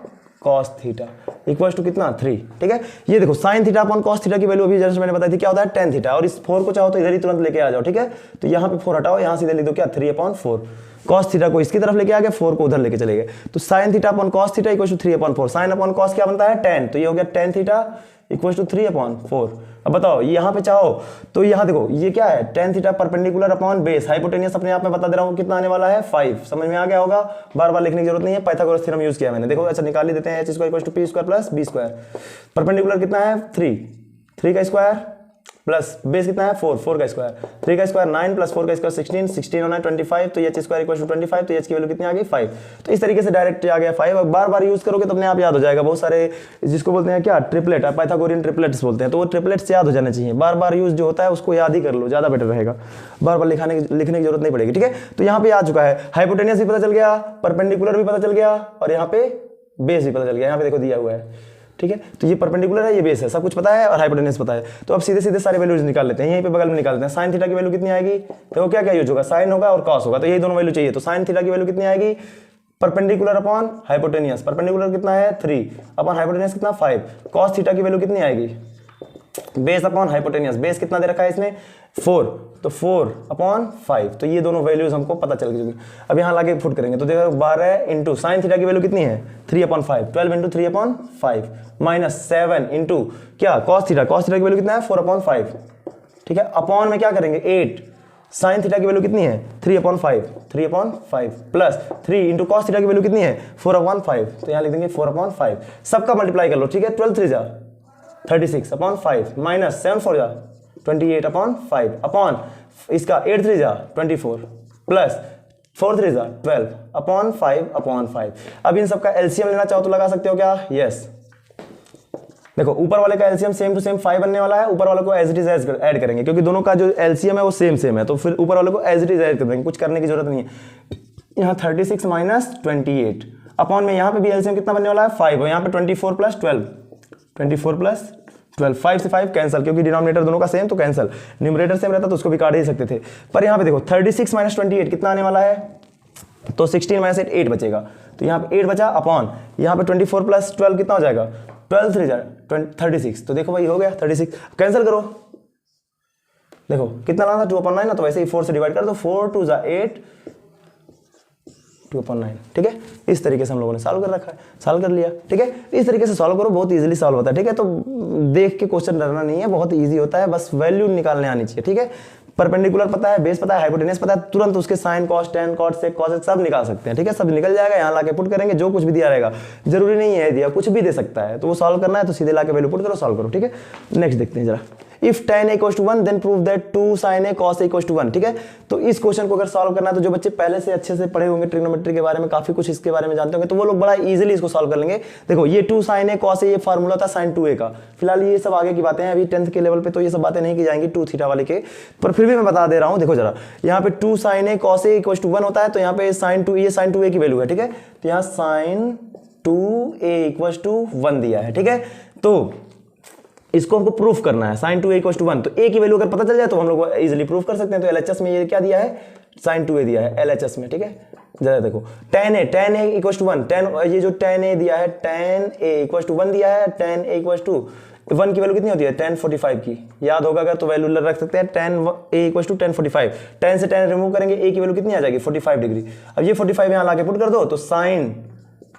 cos theta equal to कितना 3। ठीक है, ये देखो sin theta upon cos theta की वैल्यू अभी जस्ट मैंने बताई थी क्या होता है tan थीटा, और इस 4 को चाहो तो इधर ही तुरंत लेके आ जाओ। ठीक है, तो यहाँ पे 4 हटाओ, यहाँ सीधे लिख दो क्या 3/4, cos थीटा को इसकी तरफ लेके आ गए, 4 को उधर लेके चले गए, तो sin theta upon cos theta equal to 3/4, sin upon cos क्या बनता है tan, तो ये हो गया tan थीटा इक्वल टू 3/4। अब बताओ यहाँ पे चाहो तो यहाँ देखो ये क्या है tan theta perpendicular upon base, hypotenuse अपने आप में बता दे रहा हूँ कितना आने वाला है 5, समझ में आ गया होगा, बार बार लिखने की जरूरत नहीं है, पाइथागोरस थ्योरम यूज किया मैंने। देखो अच्छा निकाल ही देते हैं, h square equal to p square plus b square, perpendicular कितना है 3 का स्क्वायर प्लस बेस कितना है 4 का स्क्वायर, 3 का स्क्वायर 9 प्लस 4 का स्क्वायर 16 होना है 25, तो h स्क्वायर इक्वल टू 25, तो h की वैल्यू कितनी आ गई 5। तो इस तरीके से डायरेक्ट आ गया 5, और बार बार यूज करोगे तो अपने आप याद हो जाएगा। बहुत सारे जिसको बोलते हैं क्या ट्रिपलेट, पाइथागोरियन ट्रिपलेट्स बोलते हैं, तो वो ट्रिपलेट्स याद हो जाने चाहिए, बार बार यूज जो होता है उसको याद ही कर लो, ज्यादा बेटर रहेगा, बार बार लिखने की जरूरत नहीं पड़ेगी। ठीक है, तो यहाँ पे आ चुका है, हाइपोटेनियस भी पता चल गया, परपेंडिकुलर भी पता चल गया, और यहाँ पे बेस भी पता चल गया, यहाँ पे देखो दिया हुआ है। ठीक है, तो ये परपेंडिकुलर है, ये बेस है, सब कुछ पता है और हाइपोटेनस पता है। तो अब सीधे सीधे सारे वैल्यूज निकाल लेते हैं, यहीं पे बगल में निकाल लेते हैं। साइन थीटा की वैल्यू कितनी आएगी, देखो क्या क्या यूज होगा, साइन होगा और कॉस होगा, तो यही दोनों वैल्यू चाहिए। तो साइन थीटा की वैल्यू कितनी आएगी, परपेंडिकुलर अपॉन हाइपोटेनियस, परपेंडिकुलर कितना है 3 अपॉन हाइपोटेनियस कितना 5, कॉस थीटा की वैल्यू कितनी आएगी, बेस अपॉन हाइपोटेनियस, बेस कितना दे रखा है इसने 4, तो 4/5, तो ये दोनों वैल्यूज हमको पता चल गई। अब यहाँ लाके फुट करेंगे तो देखो 12 इंटू साइन थीटा की वैल्यू कितनी है 3/5, 12 इंटू 3/5 माइनस 7 इंटू क्या कॉस थीटा की वैल्यू कितना है 4/5। ठीक है, अपॉन में क्या करेंगे 8, साइन थीटा की वैल्यू कितनी है 3/5 प्लस 3 इंटू कॉस थीटा की वैल्यू कितनी है 4/5, तो यहाँ लिख देंगे 4/5, सबका मल्टीप्लाई कर लो। ठीक है, 12 3 जा 36/5 माइनस 7 4 जा 28/5 अपॉन इसका 8 3 जा 24 प्लस 4 3 जा 12/5/5। अब इन सबका एलसीएम लेना चाहो तो लगा सकते हो क्या, यस। देखो ऊपर वाले का एलसीएम सेम टू सेम 5 बनने वाला है, ऊपर वाले को एज इट इज ऐड करेंगे क्योंकि दोनों का जो एलसीएम है वो सेम है, तो फिर ऊपर वाले को एज इट इज ऐड कर देंगे, कुछ करने की जरूरत नहीं है। यहाँ 36 माइनस 28 अपॉन में यहाँ पे भी एलसीएम कितना बनने वाला है 5, और यहाँ पे 24 प्लस 12, 5 से 5 कैंसिल, क्योंकि डिनोमिनेटर दोनों का सेम तो कैंसिल, न्यूमरेटर सेम रहता तो उसको भी काट ही सकते थे। पर यहाँ पे देखो 36 माइनस 28 कितना आने वाला है, तो 16 माइनस 8 बचेगा, तो यहाँ पे 8 बचा अपॉन यहाँ पे 24 प्लस 12 कितना हो जाएगा 12 3 36, तो देखो भाई हो गया 36, कैंसिल करो, देखो कितना लाना था 2/9 ना, तो वैसे ही 4 से डिवाइड कर दो, 4 2 8 2/9, ठीक है। इस तरीके से हम लोगों ने सॉल्व कर रखा है, सॉल्व कर लिया, ठीक है। इस तरीके से सॉल्व करो, बहुत इजीली सॉल्व होता है, ठीक है। तो देख के क्वेश्चन डरना नहीं है, बहुत इजी होता है, बस वैल्यू निकालने आनी चाहिए, ठीक है। परपेंडिकुलर पता है, बेस पता है, हाइपोटेनस पता है, तुरंत उसके sine cos tan cot sec cos सब निकाल सकते हैं, ठीक है। सब निकल जाएगा, यहाँ लाके पुट करेंगे, जो कुछ भी दिया रहेगा, जरूरी नहीं है दिया, कुछ भी दे सकता है, तो वो सॉल्व करना है तो सीधे लाके वैल्यू पुट करो, सॉल्व करो, ठीक है। नेक्स्ट देखते हैं जरा, if tan a = 1 then prove that 2 sin a cos a = 1, ठीक है। तो इस क्वेश्चन को अगर सॉल्व करना है तो जो बच्चे पहले से अच्छे से पढ़े होंगे ट्रिग्नोमेट्री के बारे में, काफी कुछ इसके बारे में जानते होंगे, तो वो लोग बड़ा इजीली इसको सॉल्व कर लेंगे। देखो ये 2 sin a cos a ये फार्मूला था sin 2a का, फिलहाल ये सब आगे की बातें हैं, अभी 10th के लेवल पे तो ये सब बातें नहीं की जाएंगी 2 थीटा वाले के, पर फिर भी मैं बता दे रहा हूँ। देखो जरा, यहाँ पे 2 sin a cos a = 1 होता है, तो यहाँ पे sin 2 ये sin 2a की वैल्यू है, ठीक है। तो यहाँ sin 2a = 1 दिया है, ठीक है। तो इसको हमको प्रूफ करना है, sin 2a = 1, तो a की वैल्यू अगर पता चल जाए तो हम लोग इजीली प्रूफ कर सकते हैं। तो LHS में ये क्या दिया है, sin 2a दिया है LHS में, ठीक है। जरा देखो tan a = 1, tan ये जो tan a दिया है tan a = 1 दिया है, tan a = 1 की वैल्यू कितनी होती है tan 45 की, याद होगा अगर तो वैल्यू रख सकते हैं, tan a = tan 45, tan से tan रिमूव करेंगे, a की वैल्यू कितनी आ जाएगी 45 डिग्री। अब ये 45 यहाँ लाके पुट कर दो, तो sin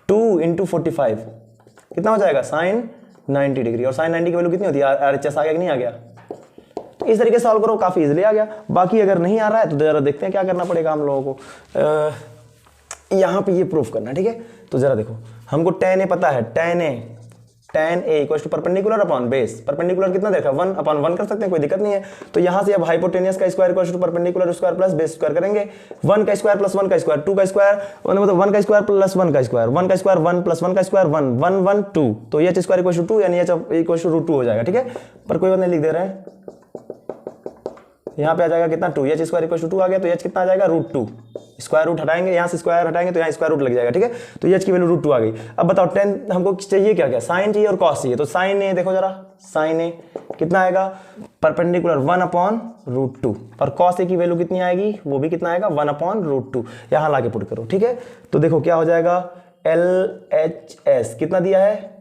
2 × 45 कितना हो जाएगा sin 90 डिग्री, और sin 90 की वैल्यू कितनी होती है RHS आ गया कि नहीं आ गया। तो इस तरीके से सॉल्व करो, काफी इजीली आ गया। बाकी अगर नहीं आ रहा है तो जरा देखते हैं क्या करना पड़ेगा हम लोगों को, यहाँ पे ये प्रूफ करना है, ठीक है। तो जरा देखो, हमको tan a पता है, tan a = perpendicular upon base, perpendicular कितना देखा 1/1 कर सकते हैं, कोई दिक्कत नहीं है। तो यहाँ से अब हाइपोटेनियस का square = perpendicular square plus base square करेंगे, 1 का स्क्वायर प्लस 1 का स्क्वायर, 2 का स्क्वायर मतलब 1 का स्क्वायर प्लस 1 का स्क्वायर, 1 का स्क्वायर 1 प्लस 1 का स्क्वायर 1 1 1 2, तो h² = 2 यानी h = √2 हो जाएगा, ठीक है। पर कोई बात नहीं, लिख दे रहे हैं, यहाँ पे आ जाएगा कितना 2, h² = 2 आ गया, तो h कितना आ जाएगा √2, स्क्वायर रूट हटाएंगे, यहाँ से स्क्वायर हटाएंगे तो यहाँ स्क्वायर रूट लग जाएगा, ठीक है। तो h की वैल्यू √2 आ गई। अब बताओ tan हमको चाहिए क्या क्या, साइन चाहिए और कॉस चाहिए, तो साइन a देखो जरा, साइन a कितना आएगा परपेंडिकुलर 1/√2, और कॉस a की वैल्यू कितनी आएगी, वो भी कितना आएगा 1/√2, यहाँ लाके पुट करो, ठीक है। तो देखो क्या हो जाएगा LHS कितना दिया है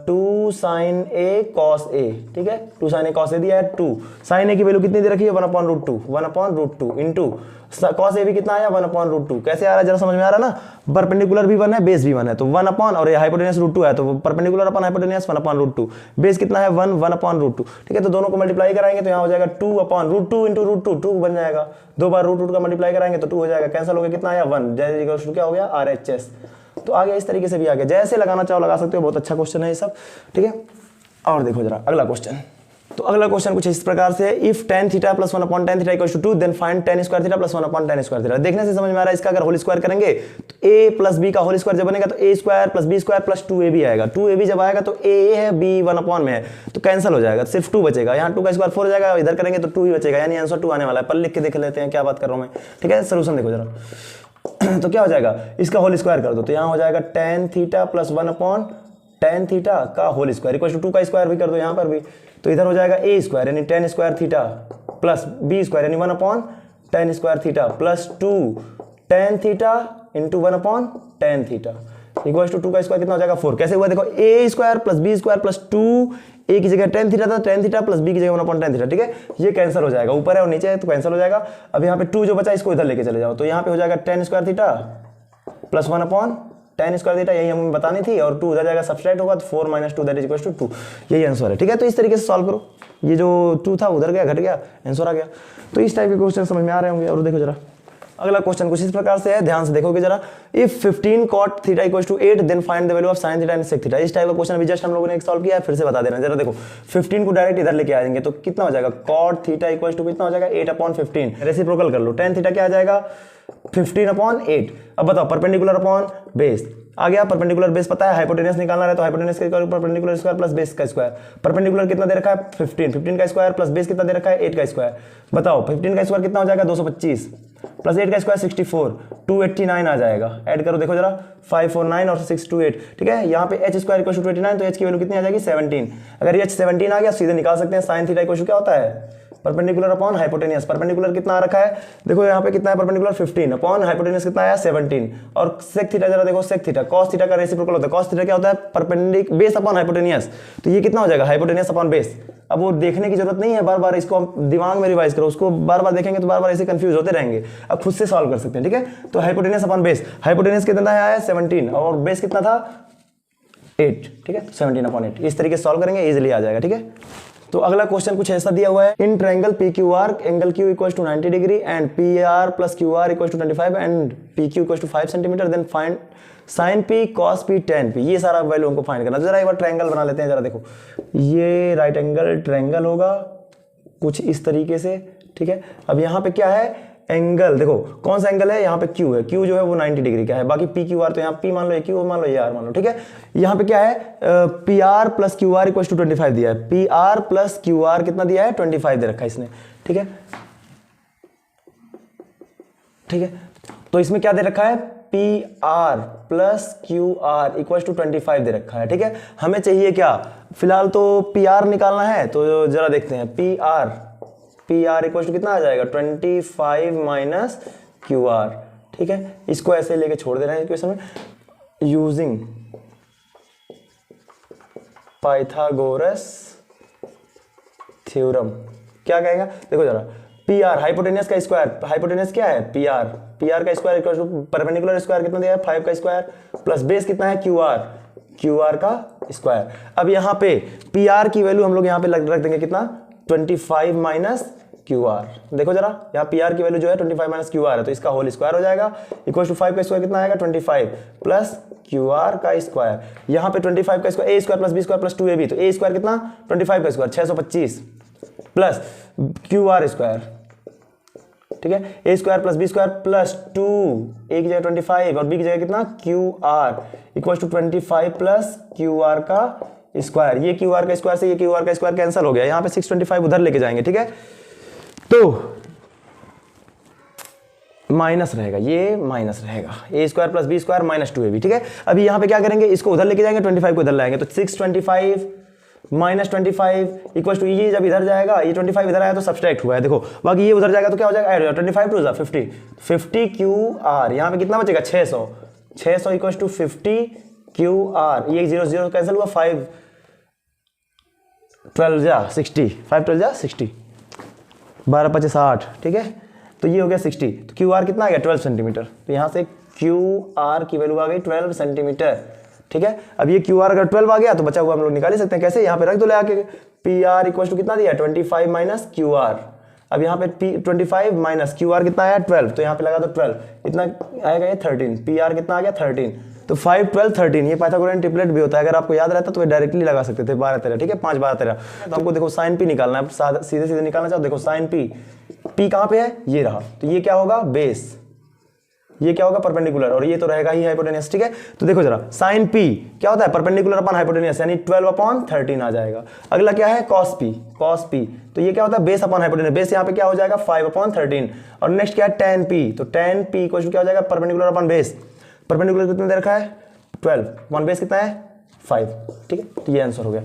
2 sin a cos a, ठीक है, 2 sin a cos a दिया है, 2 sin a की वैल्यू कितनी दे रखी है 1/√2 इंटू cos a भी कितना आया 1/√2, कैसे आ रहा है जरा समझ में आ रहा है ना। परपेंडिकुलर भी 1 है, बेस भी 1 है, तो 1 और हाइपोटेनस √2 है, तो परपेंडिकुलर अपॉन हाइपोटेनस 1/√2, बेस कितना है 1/√2, ठीक है। तो दोनों को मल्टीप्लाई कराएंगे तो यहाँ हो जाएगा 2/√2 इंटू √2, 2 बन जाएगा, 2 बार √2 का मल्टीप्लाई कराएंगे तो 2 हो जाएगा, कैंसिल हो गया, कितना आया 1, जैसे क्या हो गया RHS। तो आ गया, इस तरीके से भी आ गया, जैसे लगाना चाहो लगा सकते हो, बहुत अच्छा क्वेश्चन है ये सब, ठीक है। और देखो जरा अगला क्वेश्चन, तो अगला क्वेश्चन कुछ इस प्रकार से है, if tan θ + 1/tan θ = 2 then find tan² θ + 1/tan² θ। देखने से समझ में आ रहा है, इसका अगर होल स्क्वायर करेंगे तो a + b का होल स्क्वायर जब बनेगा तो a² + b² + 2ab आएगा, 2ab जब आएगा तो a है b 1/में है, तो कैंसिल हो जाएगा, सिर्फ 2 बचेगा, यहाँ 2 का स्क्वायर 4 हो जाएगा, इधर करेंगे तो 2 ही बचेगा, यानी आंसर 2 आने वाला है। पर लिख के देख लेते हैं क्या बात कर रहा हूँ मैं, ठीक है। सोल्यूशन देखो जरा, तो क्या हो जाएगा, इसका होल स्क्वायर कर दो, तो यहाँ हो जाएगा tan θ + 1/tan θ का होल स्क्वायर = 2 का स्क्वायर भी कर दो यहाँ पर भी, तो इधर हो जाएगा a² यानी tan² θ प्लस b² यानी 1/tan² θ plus 2 tan θ into 1/tan θ equal to 2 का स्क्वायर कितना हो जाएगा 4। कैसे हुआ देखो, a² + b² प्लस 2, a की जगह tan θ था, tan θ प्लस b की जगह 1/tan θ, ठीक है। ये कैंसिल हो जाएगा, ऊपर है और नीचे है तो कैंसिल हो जाएगा। अब यहाँ पे 2 जो बचा इसको इधर लेके चले जाओ, तो यहाँ पे हो जाएगा tan² θ प्लस 1/tan² θ, यही हमें बतानी थी, और 2 उधर जाएगा सब्सट्रैक्ट होगा तो 4 - 2 दैट इज 2, यही आंसर है, ठीक है। तो इस तरीके से सॉल्व करो, ये जो 2 था उधर गया घट गया, आंसर आ गया। तो इस टाइप के क्वेश्चन समझ में आ रहे होंगे। और देखो जरा अगला क्वेश्चन कुछ इस प्रकार से है, ध्यान से देखोगे जरा, if 15 cot θ = 8 then find the value of sin θ and sec θ। इस टाइप का क्वेश्चन अभी जस्ट हम लोगों ने एक सॉल्व किया है, फिर से बता देना। जरा देखो 15 को डायरेक्ट इधर लेके आएंगे तो कितना हो जाएगा, cot θ = कितना हो जाएगा 8/15, रेसिप्रोकल कर लो, tan θ क्या आ जाएगा 15/8। अब बताओ परपेंडिकुलर अपॉन बेस आ गया, परपेंडिकुलर बेस पता है, हाइपोटेनस निकालना है तो हाइपोटेनस के परपेंडिकुलर स्क्वायर प्लस बेस का स्क्वायर, परपेंडिकुलर कितना दे रखा है 15 का स्क्वायर प्लस बेस कितना दे रखा है 8 का स्क्वायर। बताओ 15 का स्क्वायर कितना हो जाएगा 225 प्लस 8 का स्क्वायर 64, 289 आ जाएगा। ऐड करो देखो जरा 549 और 628, ठीक है। यहाँ पे h² = 289 तो h की वैल्यू कितनी आ जाएगी 17। अगर ये h 17 आ गया सीधे निकाल सकते हैं sin θ = क्या होता है परपेंडिकुलर अपॉन हाइपोटेनियस। परपेंडिकुलर कितना आ रखा है, देखो यहाँ पे कितना है परपेंडिकुलर 15 अपॉन हाइपोटेनियस कितना आया 17 और सेक थीटा जरा देखो, सेक थीटा कॉस थीटा का रेसिप्रोकल होता है। कॉस थीटा क्या होता है, परपेंडिक बेस अपॉन हाइपोटेनियस, तो ये कितना हो जाएगा हाइपोटेनियस अपॉन बेस। अब वो देखने की जरूरत नहीं है बार बार, इसको दिमाग में रिवाइज करो, उसको बार बार देखेंगे तो बार बार ऐसे कंफ्यूज होते रहेंगे, अब खुद से सॉल्व कर सकते हैं। ठीक है, तो हाइपोटेनियस अपॉन बेस, हाइपोटेनियस कितना आया 17 और बेस कितना था 8, ठीक है 17/8। इस तरीके से सॉल्व करेंगे इजीली आ जाएगा। ठीक है, तो अगला क्वेश्चन कुछ ऐसा दिया हुआ है, in triangle P Q R angle Q equal to 90 degree and P R plus Q R equal to 25 and P Q equal to 5 centimetre, then find sine P cos P tan P. ये सारा value हमको find करना। जरा एक बार triangle बना लेते हैं, जरा देखो ये राइट एंगल ट्रायंगल होगा कुछ इस तरीके से। ठीक है, अब यहाँ पे क्या है एंगल, देखो कौन सा एंगल है, यहाँ पे क्यू है, क्यू जो है वो 90 डिग्री का है, बाकी पी क्यू आर तो यहाँ पी मान लो, क्यू मान लो, ये आर मान लो। ठीक है, यहाँ पे क्या है P R plus Q R equal to 25 दिया है, P R plus Q R कितना दिया है 25 दे रखा है इसने। ठीक है, ठीक है, तो इसमें क्या दे रखा है P R plus Q R equal to 25 दे रखा है। ठीक है, हमें चाहिए क्या, फिलहाल तो पी आर निकालना है, तो जरा देखते हैं पी आर इक्वल टू कितना आ जाएगा 25 माइनस क्यू आर। ठीक है, इसको ऐसे लेके छोड़ दे रहे हैं इक्वेशन में, यूजिंग पाइथागोरस थ्योरम। क्या कहेगा, देखो जरा पी आर हाइपोटेनियस का स्क्वायर, हाइपोटेनियस क्या है पी आर का square equal to perpendicular square कितना दिया है 5 का स्क्वायर प्लस बेस कितना है क्यू आर का स्क्वायर। अब यहाँ पे पी आर की वैल्यू हम लोग यहाँ पे रख देंगे कितना 25 माइनस क्यू आर। देखो जरा यहाँ पी आर की वैल्यू जो है 25 माइनस क्यू आर है, तो इसका होल स्क्वायर हो जाएगा इक्वल टू 5 का स्क्वायर कितना आएगा 25 प्लस क्यू आर का स्क्वायर। यहाँ पे 25 का square A square plus B square plus 2ab, तो ए स्क्वायर कितना 25 का स्क्वायर 625 प्लस क्यू आर स्क्वायर। ठीक है, A square plus B square plus 2, A की जगह 25 और बी की जगह कितना Q R equal to 25 plus Q R का स्क्वायर। ये क्यू आर का स्क्वायर से ये क्यू आर का स्क्वायर कैंसिल हो गया, यहाँ पे 625 उधर लेके जाएंगे। ठीक है, तो माइनस रहेगा, ये माइनस रहेगा A square plus B square minus 2ab। ठीक है, अभी यहाँ पे क्या करेंगे, इसको उधर लेके जाएंगे 25 को इधर लाएंगे, तो 625 माइनस 25 इक्वल टू ये जब इधर जाएगा ये 25 इधर आया तो सब्सट्रैक्ट हुआ है, देखो बाकी ये उधर जाएगा तो क्या हो जाएगा ऐड हो जाएगा 25 टू 50 क्यू आर। यहाँ पे कितना बचेगा 600 इक्वल टू 50 क्यू आर। ये 0 0 कैंसिल हुआ 5 12 जा 60, 5 12 जा 60, 12 25 60। ठीक है, तो ये हो गया 60, तो क्यू आर कितना आ गया 12 सेंटीमीटर, तो यहाँ से क्यू आर की वैल्यू आ गई 12 सेंटीमीटर। ठीक है, अब ये क्यू आर अगर 12 आ गया तो बचा हुआ हम लोग निकाल ही सकते हैं, कैसे यहाँ पे रख दो ले आके पी आर इक्वल टू कितना दिया 25 माइनस क्यू आर। अब यहाँ पे 25 माइनस क्यू आर कितना आया 12, तो यहाँ पे लगा दो 12, इतना आएगा ये 13, पी आर कितना आ गया 13, तो 5 12 13 ये पाइथागोरियन ट्रिपलेट भी होता है, अगर आपको याद रहता तो डायरेक्टली लगा सकते थे 12 13। ठीक है, 5 12 13। तो हमको देखो साइन पी निकालना है, सीधे सीधे निकालना चाहो, देखो साइन पी कहाँ पे है ये रहा, तो ये क्या होगा बेस, ये क्या होगा परपेंडिकुलर और ये तो रहेगा ही हाइपोटेनियस। ठीक है, तो देखो जरा साइन पी क्या होता है परपेंडिकुलर अपॉन हाइपोटेनियस, यानी 12/13 आ जाएगा। अगला क्या है कॉस पी, तो ये क्या होता है बेस अपॉन हाइपोटेनियस, बेस यहाँ पे क्या हो जाएगा 5/13। और नेक्स्ट क्या है टेन पी, तो टेन पी इक्वल क्या हो जाएगा परपेंडिकुलर अपॉन बेस, परपेंडिकुलर कितना दे रखा है 12, वन बेस कितना है 5। ठीक है, तो ये आंसर हो गया।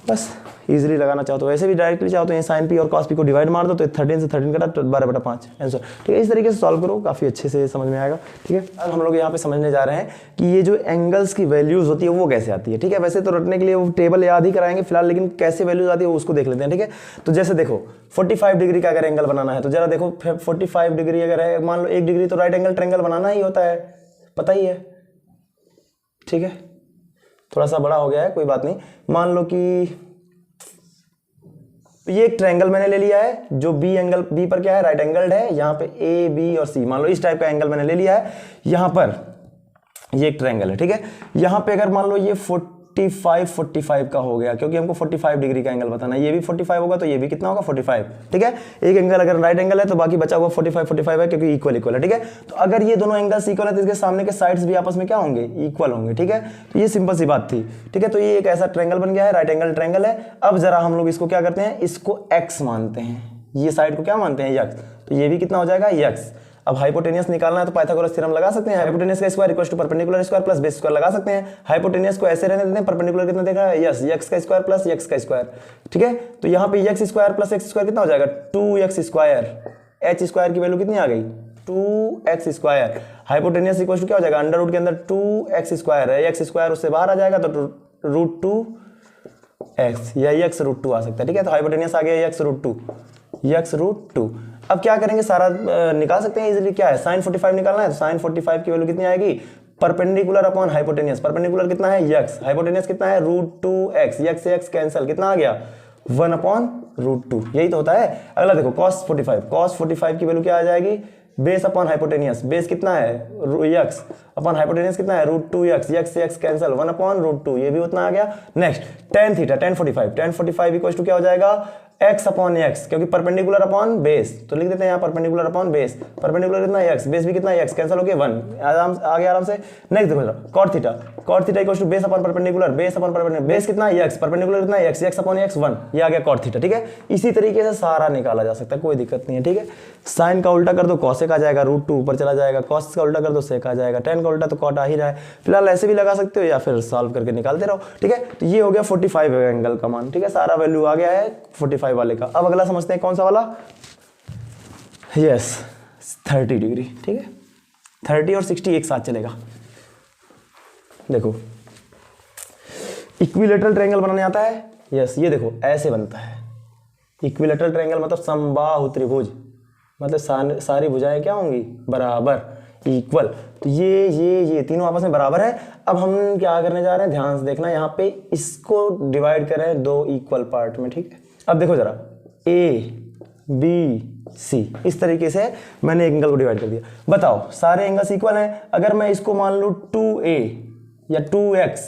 बस इजीली लगाना चाहो तो वैसे भी डायरेक्टली चाहो तो ये साइन पी और कॉस पी को डिवाइड मार दो, तो 13 से 13 कटा तो 12/5 आंसर। ठीक है, इस तरीके से सॉल्व करो, काफ़ी अच्छे से समझ में आएगा। ठीक है, अब हम लोग यहाँ पे समझने जा रहे हैं कि ये जो एंगल्स की वैल्यूज होती है वो कैसे आती है। ठीक है, वैसे तो रटने के लिए वो टेबल याद ही कराएंगे फिलहाल, लेकिन कैसे वैल्यूज आती है वो उसको देख लेते हैं। ठीक है, तो जैसे देखो 45 डिग्री का अगर एंगल बनाना है तो जरा देखो 45 डिग्री अगर है, मान लो 1 डिग्री तो राइट एंगल ट्रायंगल बनाना ही होता है, पता ही है। ठीक है, थोड़ा सा बड़ा हो गया है कोई बात नहीं, मान लो कि ये एक ट्रायंगल मैंने ले लिया है जो बी एंगल, बी पर क्या है राइट एंगल्ड है, यहाँ पे ए बी और सी, मान लो इस टाइप का एंगल मैंने ले लिया है, यहाँ पर ये एक ट्रायंगल है। ठीक है, यहाँ पे अगर मान लो ये 45 का हो गया, क्योंकि हमको 45 डिग्री का एंगल बताना है, ये भी 45 होगा तो ये भी कितना होगा 45। ठीक है, एक एंगल अगर राइट एंगल है तो बाकी बचा हुआ 45 है, क्योंकि इक्वल है। ठीक है, तो अगर ये दोनों एंगल्स इक्वल है तो इसके सामने के साइड्स भी आपस में क्या होंगे इक्वल होंगे। ठीक है, तो ये सिंपल सी बात थी। ठीक है, तो ये एक ऐसा ट्रायंगल बन गया है, राइट एंगल ट्रायंगल है। अब जरा हम लोग इसको क्या करते हैं, इसको एक्स मानते हैं, ये साइड को क्या मानते हैं एक्स, तो ये भी कितना हो जाएगा एक्स। अब हाइपोटेनियस निकालना है तो पाइथागोरस थ्योरम लगा सकते हैं। हाइपोटेनियस का square equal to perpendicular square plus base square लगा सकते हैं। हाइपोटेनियस को ऐसे रहने देते हैं, परपेंडिकुलर कितना देखा है, यस, एक्स का स्क्वायर प्लस एक्स का स्क्वायर, ठीक है। तो यहाँ पे x square plus x square कितना हो जाएगा, 2x स्क्वायर, एच स्क्वायर की वैल्यू कितनी आ गई, 2x square. Hypotenuse equal to क्या हो जाएगा, अंडर रूट के अंदर 2x स्क्वायर है, एक्स स्क्वायर उससे बाहर आ जाएगा तो रूट 2x या x रूट 2 आ सकता है, ठीक है। तो हाइपोटेनियस आ गया x रूट 2, x रूट 2। अब क्या करेंगे, सारा निकाल सकते हैं इजीली। क्या है, साइन 45 निकालना है तो साइन 45 की वैल्यू कितनी आएगी, परपेंडिकुलर अपॉन हाइपोटेनियस। परपेंडिकुलर कितना है, x, हाइपोटेनियस कितना है, रूट 2x, x से x कैंसिल, कितना आ गया, 1 अपॉन रूट 2, यही तो होता है। अगला देखो cos 45 की वैल्यू क्या आ जाएगी, बेस अपॉन हाइपोटेनियस, बेस कितना है, x अपॉन हाइपोटेनियस कितना है, रूट 2x, x से x कैंसिल, 1 अपॉन रूट 2, ये भी उतना आ गया। Next tan theta, tan 45 equal to क्या हो जाएगा, x अपॉन x, क्योंकि परपेंडिकुलर अपॉन बेस, तो लिख देते हैं यहाँ परपेंडिकुलर अपॉन बेस। परपेंडिकुलर कितना है, x, बेस भी कितना है, x, कैंसिल हो गया 1, आराम से। नेक्स्ट देखो cot theta equal to base upon perpendicular, base upon perpendicular, base कितना है, x, परपेंडिकुलर कितना है, x अपॉन x 1, ये आ गया cot थीटा, ठीक है। इसी तरीके से सारा निकाला जा सकता है, कोई दिक्कत नहीं है, ठीक है। साइन का उल्टा कर दो cosec आ जाएगा, रूट 2 ऊपर चला जाएगा, cos का उल्टा कर दो sec आ जाएगा, tan का उल्टा तो cot आ ही रहा है। फिलहाल ऐसे भी लगा सकते हो या फिर सॉल्व करके निकालते रहो, ठीक है। तो ये हो गया 45 एंगल का मान, ठीक है, सारा वैल्यू आ गया है 45 वाले का। अब अगला समझते हैं कौन सा वाला, यस 30 डिग्री, ठीक है। 30 और 60 एक साथ चलेगा। देखो इक्विलेटरल ट्रायंगल बनाने आता है, यस, ये देखो ऐसे बनता है। इक्विलेटरल ट्रायंगल मतलब समबाहु त्रिभुज, मतलब सारी भुजाएं क्या होंगी, बराबर, इक्वल। तो ये तीनों आपस में बराबर है। अब हम क्या करने जा रहे हैं, ध्यान से देखना, यहाँ पे इसको डिवाइड कर रहे हैं 2 इक्वल पार्ट में, ठीक है। अब देखो जरा ABC, इस तरीके से मैंने एक एंगल को डिवाइड कर दिया। बताओ सारे एंगल्स इक्वल हैं। अगर मैं इसको मान लूँ 2A या 2x,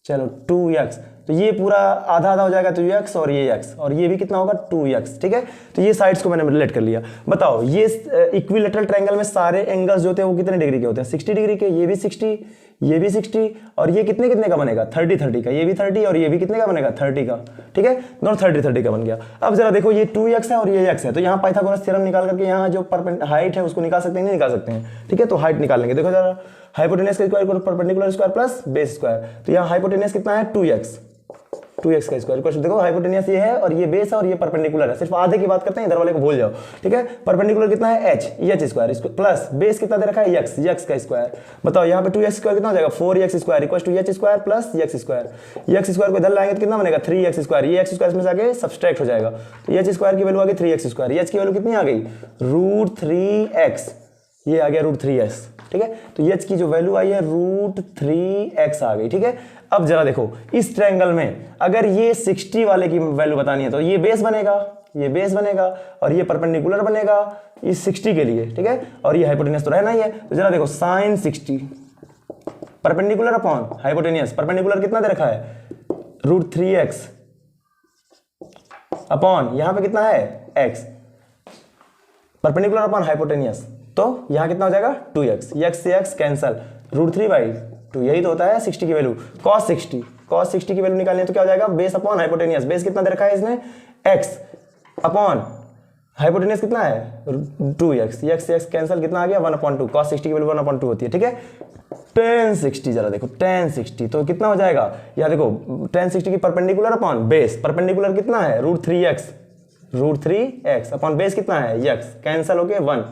चलो 2x, तो ये पूरा आधा आधा हो जाएगा, तो x और ये x, और ये भी कितना होगा 2x, ठीक है। तो ये साइड्स को मैंने रिलेट कर लिया। बताओ ये इक्विलेटरल ट्रायंगल में सारे एंगल्स जो होते हैं वो कितने डिग्री के होते हैं, 60 डिग्री के, ये भी 60, ये भी 60, और ये कितने कितने का बनेगा, 30 का, ये भी 30 और ये भी कितने का बनेगा, 30 का, ठीक है। दोनों 30 का बन गया। अब जरा देखो ये 2x है और ये x है, तो यहाँ पाइथागोरस थ्योरम निकाल करके यहाँ जो हाइट है उसको निकाल सकते हैं, नहीं निकाल सकते हैं, ठीक है। तो हाइट निकाल लेंगे। देखो जरा, हाइपोटेनियस का square perpendicular square plus base square, तो यहाँ हाइपोटेनियस कितना है 2x का स्क्वायर। क्वेश्चन देखो हाइपोटेनियस ये है और ये बेस है और ये परपेंडिकुलर है, सिर्फ आधे की बात करते हैं, इधर वाले को भूल जाओ, ठीक है। परपेंडिकुलर कितना है h स्क्वायर प्लस बेस कितना दे रखा है x का स्क्वायर। बताओ यहाँ पे 2x स्क्वायर कितना हो जाएगा, 4x square equal to h square plus x square को इधर लाएंगे तो कितना बनेगा 3x स्क्वायर, ये x स्क्वायर में से आगे सब्सट्रैक्ट हो जाएगा, तो h स्क्वायर की वैल्यू आ गई 3x स्क्वायर, h की वैल्यू कितनी आ गई, रूट 3x, ये आ गया रूट 3x, ठीक है। तो h की जो वैल्यू आई है रूट 3x आ गई, ठीक है। अब जरा देखो इस ट्रायंगल में अगर ये 60 वाले की वैल्यू बतानी है तो ये बेस बनेगा, ये बेस बनेगा और ये परपेंडिकुलर बनेगा इस 60 के लिए, ठीक है। और ये हाइपोटेनियस तो रहना ही है, तो जरा देखो sine 60 perpendicular upon hypotenuse, perpendicular कितना दे रखा है रूट 3x अपॉन यहाँ पे कितना है x, परपेंडिकुलर अपॉन हाइपोटेनियस, तो यहाँ कितना हो जाएगा 2x, x से x कैंसल, रूट 3/2, यही तो होता है 60 की वैल्यू। cos 60 की वैल्यू निकालनी है तो क्या हो जाएगा, बेस अपॉन हाइपोटेनियस, बेस कितना दे रखा है इसने x अपॉन हाइपोटेनियस कितना है 2x, x से x कैंसल, कितना आ गया 1/2, cos 60 की वैल्यू 1/2 होती है, ठीक है। tan 60 जरा देखो tan 60 तो कितना हो जाएगा, या देखो tan 60 की परपेंडिकुलर अपॉन बेस, परपेंडिकुलर कितना है रूट 3x अपॉन बेस कितना है x, कैंसल हो गया 1,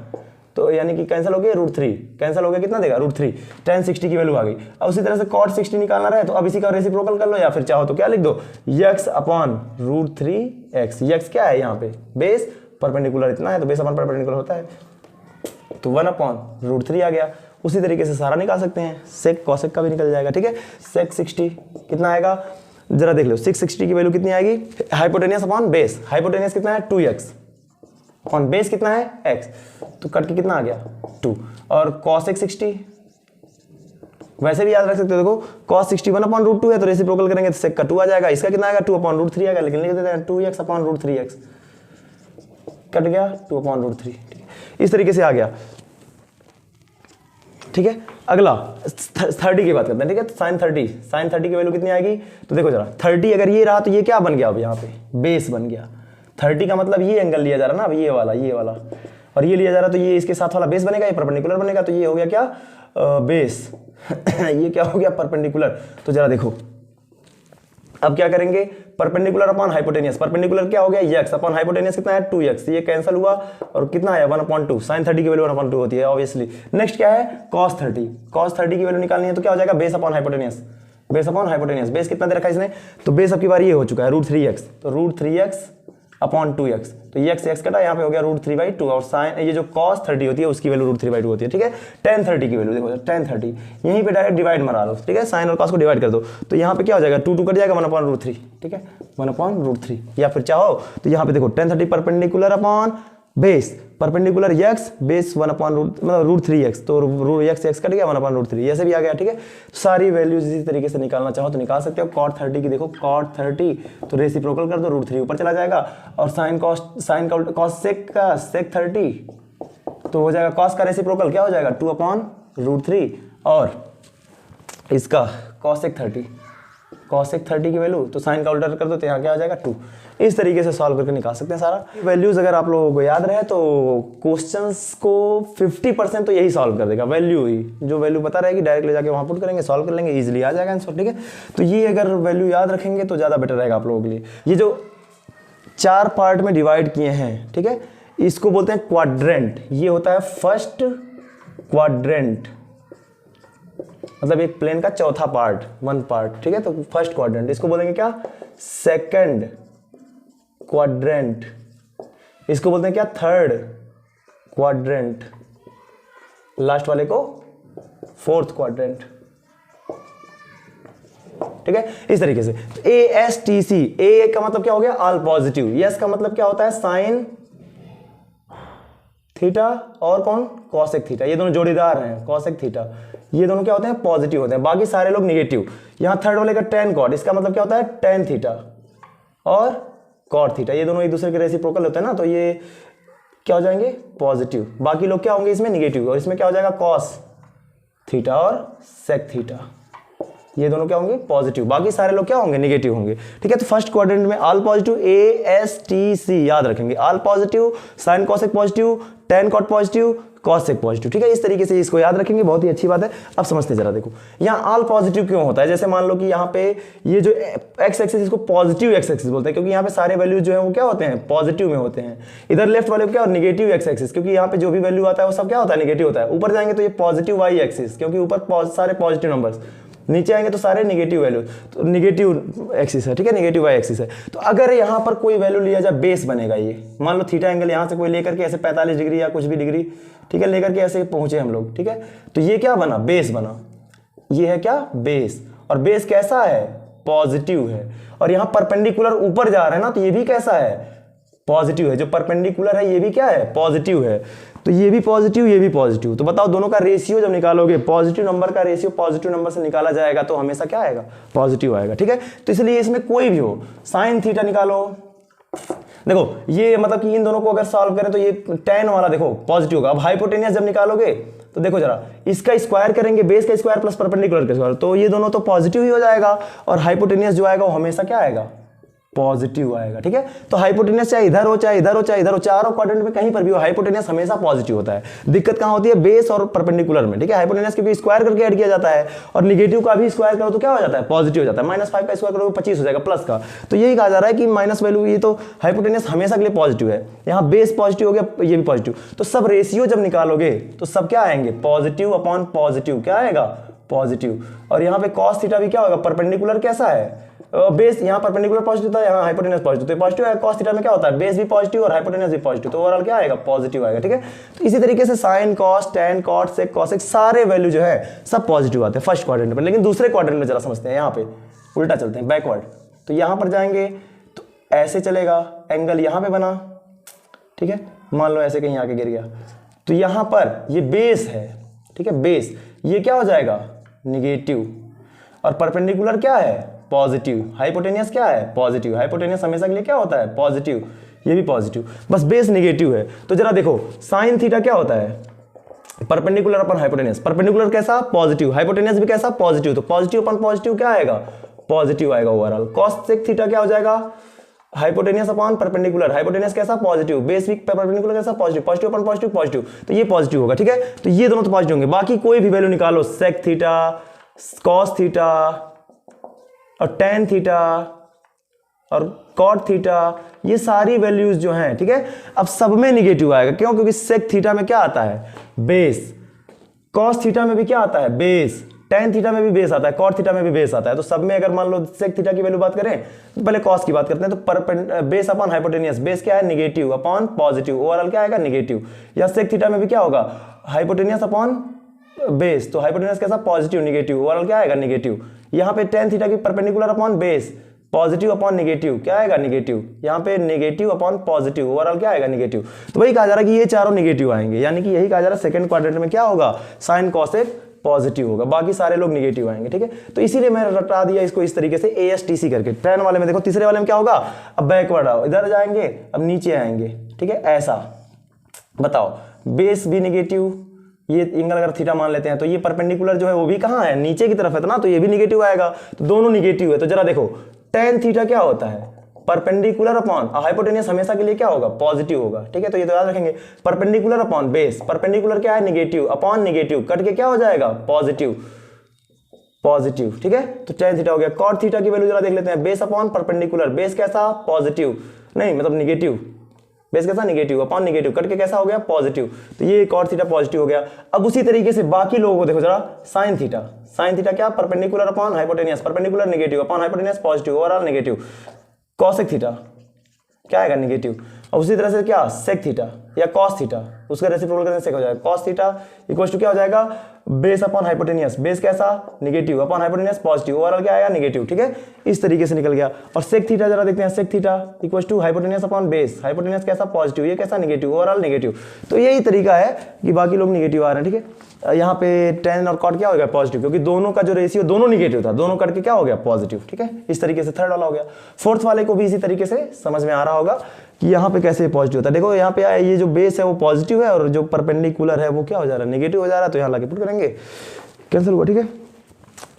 तो यानी कि कैंसिल हो गया रूट 3, कैंसिल हो गया कितना देगा रूट 3, tan 60 की वैल्यू आ गई। अब उसी तरह से cot 60 निकालना रहे तो अब इसी का रेसिप्रोकल कर लो, या फिर चाहो तो क्या लिख दो x upon root 3x, x क्या है यहाँ पे बेस, परपेंडिकुलर इतना है तो बेस अपॉन परपेंडिकुलर होता है, तो 1 अपॉन रूट 3 आ गया। उसी तरीके से सारा निकाल सकते हैं, सेक कॉसेक का भी निकल जाएगा, ठीक है। सेक 60 कितना आएगा, जरा देख लो 660 की वैल्यू कितनी आएगी, हाइपोटेनियस अपॉन बेस, हाइपोटेनियस कितना है 2x अपॉन बेस कितना है x, तो कट के कितना आ गया 2, और cosec 60 वैसे भी याद रख सकते हो, देखो cos 60 1/√2 है तो रेसिप्रोकल करेंगे तो sec का 2 आ जाएगा, इसका कितना आएगा 2/√3 आएगा, लेकिन लिख देते हैं 2x upon root 3x, cut गया 2/√3, ठीक है। इस तरीके से आ गया, ठीक है। अगला 30 की बात करते हैं, ठीक है। तो साइन 30 की वैल्यू कितनी आएगी, तो देखो जरा 30 अगर ये रहा तो ये क्या बन गया, अब यहाँ पे बेस बन गया। 30 का मतलब ये एंगल लिया जा रहा है ना, अब ये वाला और ये लिया जा रहा है तो ये इसके साथ वाला बेस बनेगा, ये परपेंडिकुलर बनेगा, तो ये हो गया क्या बेस ये क्या हो गया परपेंडिकुलर। तो जरा देखो अब क्या करेंगे, परपेंडिकुलर अपॉन हाइपोटेनियस, परपेंडिकुलर क्या हो गया x अपॉन हाइपोटेनियस कितना है 2x, ये कैंसिल हुआ और कितना आया 1/2, sin 30 की वैल्यू 1/2 होती है ऑब्वियसली। नेक्स्ट क्या है cos 30, cos 30 की वैल्यू निकालनी है तो क्या हो जाएगा base upon hypotenuse, base upon hypotenuse, base कितना दे रखा है इसने, तो बेस अब की बार ये हो चुका है √3x, तो √3x अपॉन 2x, तो ये x कटा, यहाँ पे हो गया √3/2 और साइन ये जो cos 30 होती है उसकी वैल्यू √3/2 होती है, ठीक है। tan 30 की वैल्यू देखो tan 30 यहीं पे डायरेक्ट डिवाइड मरा लो, ठीक है, साइन और cos को डिवाइड कर दो, तो यहाँ पे क्या हो जाएगा 2 कट जाएगा 1/√3, ठीक है 1/√3, या फिर चाहो तो यहाँ पे देखो tan 30 perpendicular upon base, perpendicular x base 1/√3 मतलब √3x, तो x कट गया 1/√3, ऐसे भी आ गया, ठीक है। सारी वैल्यूज इसी तरीके से निकालना चाहो तो निकाल सकते हो। cot 30 की देखो cot 30 तो रेसिप्रोकल कर दो √3 ऊपर चला जाएगा, और साइन cos sec का sec 30 तो हो जाएगा cos का रेसिप्रोकल क्या हो जाएगा 2/√3, और इसका cos sec 30 की वैल्यू तो साइन का उल्टा कर दो तो यहाँ क्या आ जाएगा 2। इस तरीके से सॉल्व करके निकाल सकते हैं सारा वैल्यूज। अगर आप लोगों को याद रहे तो क्वेश्चंस को 50% तो यही सॉल्व कर देगा, वैल्यू ही जो वैल्यू पता रहेगी डायरेक्ट ले जाके वहां पुट करेंगे, सॉल्व कर लेंगे, इजीली आ जाएगा आंसर, ठीक है। तो ये अगर वैल्यू याद रखेंगे तो ज़्यादा बेटर रहेगा आप लोगों के लिए। ये जो 4 पार्ट में डिवाइड किए हैं, ठीक है, इसको बोलते हैं क्वाड्रेंट, ये होता है फर्स्ट क्वाड्रेंट, मतलब एक प्लेन का चौथा पार्ट, 1 पार्ट, ठीक है, तो फर्स्ट क्वाड्रेंट। इसको बोलेंगे क्या सेकंड क्वाड्रेंट, इसको बोलते हैं क्या थर्ड क्वाड्रेंट, लास्ट वाले को फोर्थ क्वाड्रेंट, ठीक है। इस तरीके से ASTC, A का मतलब क्या हो गया ऑल पॉजिटिव, S का मतलब क्या होता है साइन थीटा और कौन कॉसेक थीटा, ये दोनों जोड़ीदार हैं कॉसेक थीटा, ये दोनों क्या होते हैं पॉजिटिव होते हैं, बाकी सारे लोग निगेटिव। यहाँ थर्ड वाले का tan कॉट, इसका मतलब क्या होता है tan थीटा और कॉट थीटा, ये दोनों एक दूसरे के रेसिप्रोकल होते हैं ना, तो ये क्या हो जाएंगे पॉजिटिव, बाकी लोग क्या होंगे इसमें निगेटिव, और इसमें क्या हो जाएगा कॉस थीटा और सेक थीटा, ये दोनों क्या होंगे पॉजिटिव, बाकी सारे लोग क्या होंगे निगेटिव होंगे, ठीक है। तो फर्स्ट क्वाड्रेंट में ऑल पॉजिटिव ASTC याद रखेंगे, all positive, sine cosec positive, tan cot positive, cosec positive, ठीक है। इस तरीके से इसको याद रखेंगे, बहुत ही अच्छी बात है। अब समझते जरा देखो यहाँ ऑल पॉजिटिव क्यों होता है, जैसे मान लो कि यहाँ पे ये जो x एक्सिस इसको पॉजिटिव x एक्सिस बोलते हैं, क्योंकि यहाँ पे सारे वैल्यू जो है वो क्या होते हैं पॉजिटिव में होते हैं। इधर लेफ्ट वाले क्या निगेटिव x एक्सिस, क्योंकि यहाँ पे जो भी वैल्यू आता है वो सब क्या होता है निगेटिव होता है। ऊपर जाएंगे तो ये पॉजिटिव y एक्सिस, क्योंकि ऊपर सारे पॉजिटिव नंबर्स, नीचे आएंगे तो सारे निगेटिव वैल्यू, तो निगेटिव एक्सिस है, ठीक है, निगेटिव वाई एक्सिस है। तो अगर यहाँ पर कोई वैल्यू लिया जाए बेस बनेगा, ये मान लो थीटा एंगल यहाँ से कोई लेकर के ऐसे 45 डिग्री या कुछ भी डिग्री, ठीक है, लेकर के ऐसे पहुंचे हम लोग, ठीक है, तो ये क्या बना बेस बना, ये है क्या बेस, और बेस कैसा है पॉजिटिव है, और यहाँ परपेंडिकुलर ऊपर जा रहा है ना, तो ये भी कैसा है पॉजिटिव है, जो परपेंडिकुलर है ये भी क्या है पॉजिटिव है, तो ये भी पॉजिटिव ये भी पॉजिटिव। तो बताओ दोनों का रेशियो जब निकालोगे, पॉजिटिव नंबर का रेशियो पॉजिटिव नंबर से निकाला जाएगा तो हमेशा क्या आएगा पॉजिटिव आएगा, ठीक है। तो इसलिए इसमें कोई भी हो साइन थीटा निकालो, देखो ये मतलब कि इन दोनों को अगर सॉल्व करें तो ये tan वाला देखो पॉजिटिव होगा। अब हाइपोटेनियस जब निकालोगे तो देखो जरा, इसका स्क्वायर करेंगे बेस का स्क्वायर प्लस परपेंडिकुलर का स्क्वायर, तो ये दोनों तो पॉजिटिव ही हो जाएगा, और हाइपोटेनियस जो आएगा वो हमेशा क्या आएगा पॉजिटिव आएगा, ठीक है। तो हाइपोटेनियस चाहे इधर हो चाहे इधर हो चाहे इधर हो, चारों क्वाड्रेंट में कहीं पर भी हो हाइपोटेनियस हमेशा पॉजिटिव होता है। दिक्कत कहां होती है बेस और परपेंडिकुलर में, ठीक है। हाइपोटेनियस के भी स्क्वायर करके ऐड किया जाता है, और निगेटिव का भी स्क्वायर करो तो क्या हो जाता है पॉजिटिव हो जाता है, -5 का स्क्वायर करो 25 हो जाएगा प्लस का। तो यही कहा जा रहा है कि माइनस वैल्यू, ये तो हाइपोटेनियस हमेशा के लिए पॉजिटिव है, यहाँ बेस पॉजिटिव हो गया ये भी पॉजिटिव, तो सब रेशियो जब निकालोगे तो सब क्या आएंगे पॉजिटिव अपॉन पॉजिटिव, क्या आएगा पॉजिटिव। और यहाँ पे कॉस थीटा भी क्या होगा परपेंडिकुलर कैसा है बेस, यहाँ परपेंडिकुलर पॉजिटिव था, यहाँ हाइपोटेनियस पॉजिटिव, तो पॉजिटिव है। कॉस थीटा में क्या होता है बेस भी पॉजिटिव और हाइपोटेनियस भी पॉजिटिव, तो ओवरऑल क्या आएगा पॉजिटिव आएगा, ठीक है। तो इसी तरीके से sine cos tan cot sec cosec सारे वैल्यू जो है सब पॉजिटिव आते हैं फर्स्ट क्वाड्रेंट में। लेकिन दूसरे क्वाड्रेंट में जरा समझते हैं, यहाँ पे उल्टा चलते हैं बैकवर्ड, तो यहाँ पर जाएंगे तो ऐसे चलेगा, एंगल यहाँ पे बना, ठीक है, मान लो ऐसे कहीं आके गिर गया, तो यहाँ पर ये बेस है, ठीक है, बेस, ये क्या हो जाएगा निगेटिव, और परपेंडिकुलर क्या है पॉजिटिव, हाइपोटेनियस क्या है पॉजिटिव, हाइपोटेनियस हमेशा के लिए क्या होता है पॉजिटिव, ये भी पॉजिटिव, बस बेस निगेटिव है। तो जरा देखो साइन थीटा क्या होता है परपेंडिकुलर अपन हाइपोटेनियस, परपेंडिकुलर कैसा पॉजिटिव, हाइपोटेनियस भी कैसा पॉजिटिव, तो पॉजिटिव अपन पॉजिटिव क्या आएगा पॉजिटिव आएगा ओवरऑल। कॉस सेक थीटा क्या हो जाएगा हाइपोटेनियस अपॉन परपेंडिकुलर, हाइपोटेनियस कैसा पॉजिटिव, बेस भी परपेंडिकुलर कैसा positive, positive upon positive positive, तो ये पॉजिटिव होगा, ठीक है। तो ये दोनों तो पॉजिटिव होंगे, बाकी कोई भी वैल्यू निकालो, सेक थीटा, कॉस थीटा और टेन थीटा और कॉट थीटा, ये सारी वैल्यूज जो हैं, ठीक है, अब सब में निगेटिव आएगा। क्यों? क्योंकि सेक थीटा में क्या आता है, बेस, कॉस थीटा में भी क्या आता है, बेस, टेन थीटा में भी बेस आता है, कॉट थीटा में भी बेस आता है। तो सब में अगर मान लो सेक थीटा की वैल्यू बात करें तो पहले कॉस की बात करते हैं। तो बेस अपॉन हाइपोटेनियस, बेस क्या है, निगेटिव अपॉन पॉजिटिव, ओवरऑल क्या आएगा, निगेटिव। या सेक थीटा में भी क्या होगा, हाइपोटेनियस अपॉन बेस, तो हाइपोटेनियस कैसा पॉजिटिव, निगेटिव, ओवरऑल क्या आएगा, निगेटिव। यहाँ पे टेन थीटा की perpendicular upon base, positive upon negative, क्या आएगा, निगेटिव। यहाँ पे नेगेटिव अपॉन पॉजिटिव, ओवरऑल क्या आएगा, निगेटिव। तो वही कहा जा रहा है कि ये चारों निगेटिव आएंगे, यानी कि यही कहा जा रहा है सेकंड क्वाड्रेंट में क्या होगा, साइन कॉसेक पॉजिटिव होगा, बाकी सारे लोग निगेटिव आएंगे, ठीक है। तो इसीलिए मैंने रटा दिया इसको इस तरीके से ASTC करके। टेन वाले में देखो, तीसरे वाले में क्या होगा, अब बैकवर्ड आओ, इधर जाएंगे, अब नीचे आएंगे, ठीक है, ऐसा बताओ। बेस भी निगेटिव, ये एंगल अगर थीटा मान लेते हैं तो ये परपेंडिकुलर जो है वो भी कहाँ है, नीचे की तरफ है, तो ना, तो ये भी निगेटिव आएगा, तो दोनों निगेटिव है। तो जरा देखो टेन थीटा क्या होता है, परपेंडिकुलर अपॉन, हाइपोटेनियस हमेशा के लिए क्या होगा, पॉजिटिव होगा, ठीक है। तो ये तो याद रखेंगे, परपेंडिकुलर अपॉन बेस, परपेंडिकुलर क्या है, निगेटिव, अपॉन निगेटिव, कट के क्या हो जाएगा, पॉजिटिव, पॉजिटिव, ठीक है। तो टेन थीटा हो गया। कॉट थीटा की वैल्यू जरा देख लेते हैं, बेस अपॉन परपेंडिकुलर, बेस कैसा, पॉजिटिव, नहीं मतलब निगेटिव, बेस कैसा, निगेटिव, अपॉन निगेटिव, कट के कैसा हो गया, पॉजिटिव। तो ये कॉट थीटा पॉजिटिव हो गया। अब उसी तरीके से बाकी लोगों को देखो जरा, साइन थीटा, साइन थीटा क्या, perpendicular upon hypotenuse, perpendicular negative, upon hypotenuse positive, overall negative. Cosec theta क्या आएगा, निगेटिव। और उसी तरह से क्या, सेक थीटा या कॉस थीटा, उसका रेसिप्रोकल करने से हो जाएगा, कॉस थीटा इक्वल टू क्या हो जाएगा, बेस अपॉन हाइपोटेनियस, बेस कैसा, negative, upon hypotenuse positive, overall क्या आएगा, निगेटिव, ठीक है। इस तरीके से निकल गया। और सेक थीटा जरा देखते हैं, sec theta equal to hypotenuse upon base, hypotenuse कैसा, पॉजिटिव, ये कैसा, निगेटिव, ओवरऑल निगेटिव। तो यही तरीका है कि बाकी लोग निगेटिव आ रहे हैं, ठीक है। यहाँ पे टेन और कॉट क्या हो गया, पॉजिटिव, क्योंकि दोनों का जो रेशियो दोनों निगेटिव था, दोनों कट के क्या हो गया, पॉजिटिव, ठीक है। इस तरीके से थर्ड वाला हो गया। फोर्थ वाले को भी इसी तरीके से समझ में आ रहा होगा कि यहाँ पे कैसे पॉजिटिव होता है। देखो यहाँ पे ये जो बेस है वो पॉजिटिव है और जो परपेंडिकुलर है वो क्या हो जा रहा है, नेगेटिव हो जा रहा है। तो यहाँ लाके पुट करेंगे, कैंसिल हुआ, ठीक है।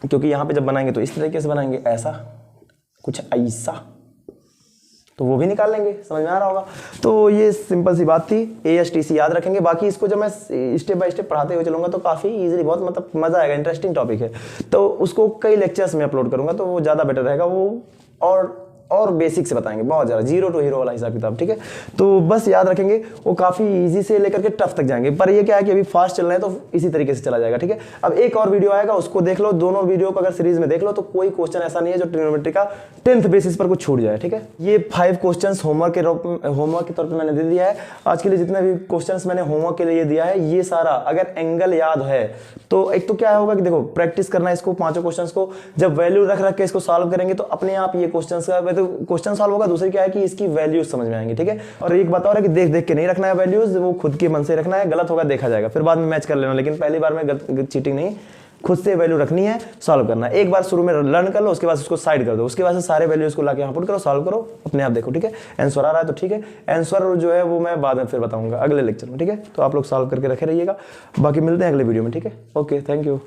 क्योंकि यहाँ पे जब बनाएंगे तो इस तरीके से बनाएंगे, ऐसा कुछ ऐसा, तो वो भी निकाल लेंगे, समझ में आ रहा होगा। तो ये सिंपल सी बात थी, ASTC याद रखेंगे। बाकी इसको जब मैं स्टेप बाय स्टेप पढ़ाते हुए चलूंगा तो काफ़ी इजीली, बहुत मतलब मजा आएगा, इंटरेस्टिंग टॉपिक है। तो उसको कई लेक्चर्स में अपलोड करूंगा, तो वो ज़्यादा बेटर रहेगा, वो और बेसिक से बताएंगे, बहुत ज़्यादा जीरो टू हीरो वाला हिसाब किताब, ठीक है। तो बस याद रखेंगे, वो काफ़ी इजी से लेकर के टफ तक जाएंगे। पर ये क्या है कि अभी फास्ट चल रहे हैं तो इसी तरीके से चला जाएगा, ठीक है। अब एक और वीडियो आएगा, उसको देख लो, दोनों वीडियो को अगर सीरीज में देख लो तो कोई क्वेश्चन ऐसा नहीं है जो ट्रिग्नोमेट्री का 10th बेसिस पर कुछ छूट जाए, ठीक है। ये 5 क्वेश्चन होमवर्क के तौर पर मैंने दे दिया है। आज के लिए जितने भी क्वेश्चन मैंने होमवर्क के लिए दिया है, ये सारा अगर एंगल याद है तो एक तो क्या होगा कि देखो प्रैक्टिस करना है इसको, 5 क्वेश्चन को, जब वैल्यू रख के इसको सॉल्व करेंगे तो अपने आप ये क्वेश्चन का तो क्वेश्चन सॉल्व होगा। दूसरी क्या है कि इसकी वैल्यूज समझ में आएंगी, ठीक है। और एक बात और है कि देख देख के नहीं रखना है वैल्यूज, वो खुद के मन से रखना है, गलत होगा देखा जाएगा, फिर बाद में मैच कर लेना, लेकिन पहली बार में चीटिंग नहीं, खुद से वैल्यू रखनी है, सॉल्व करना है। एक बार शुरू में लर्न कर लो, उसके बाद उसको साइड कर दो, उसके बाद से सारे वैल्यूज को लाके यहाँ पुट करो, सॉल्व करो, अपने आप देखो, ठीक है। आंसर आ रहा है तो ठीक है, आंसर जो है वो मैं बाद में फिर बताऊंगा अगले लेक्चर में, ठीक है। तो आप लोग सॉल्व करके रखे रहिएगा, बाकी मिलते हैं अगले वीडियो में, ठीक है। Okay, thank you.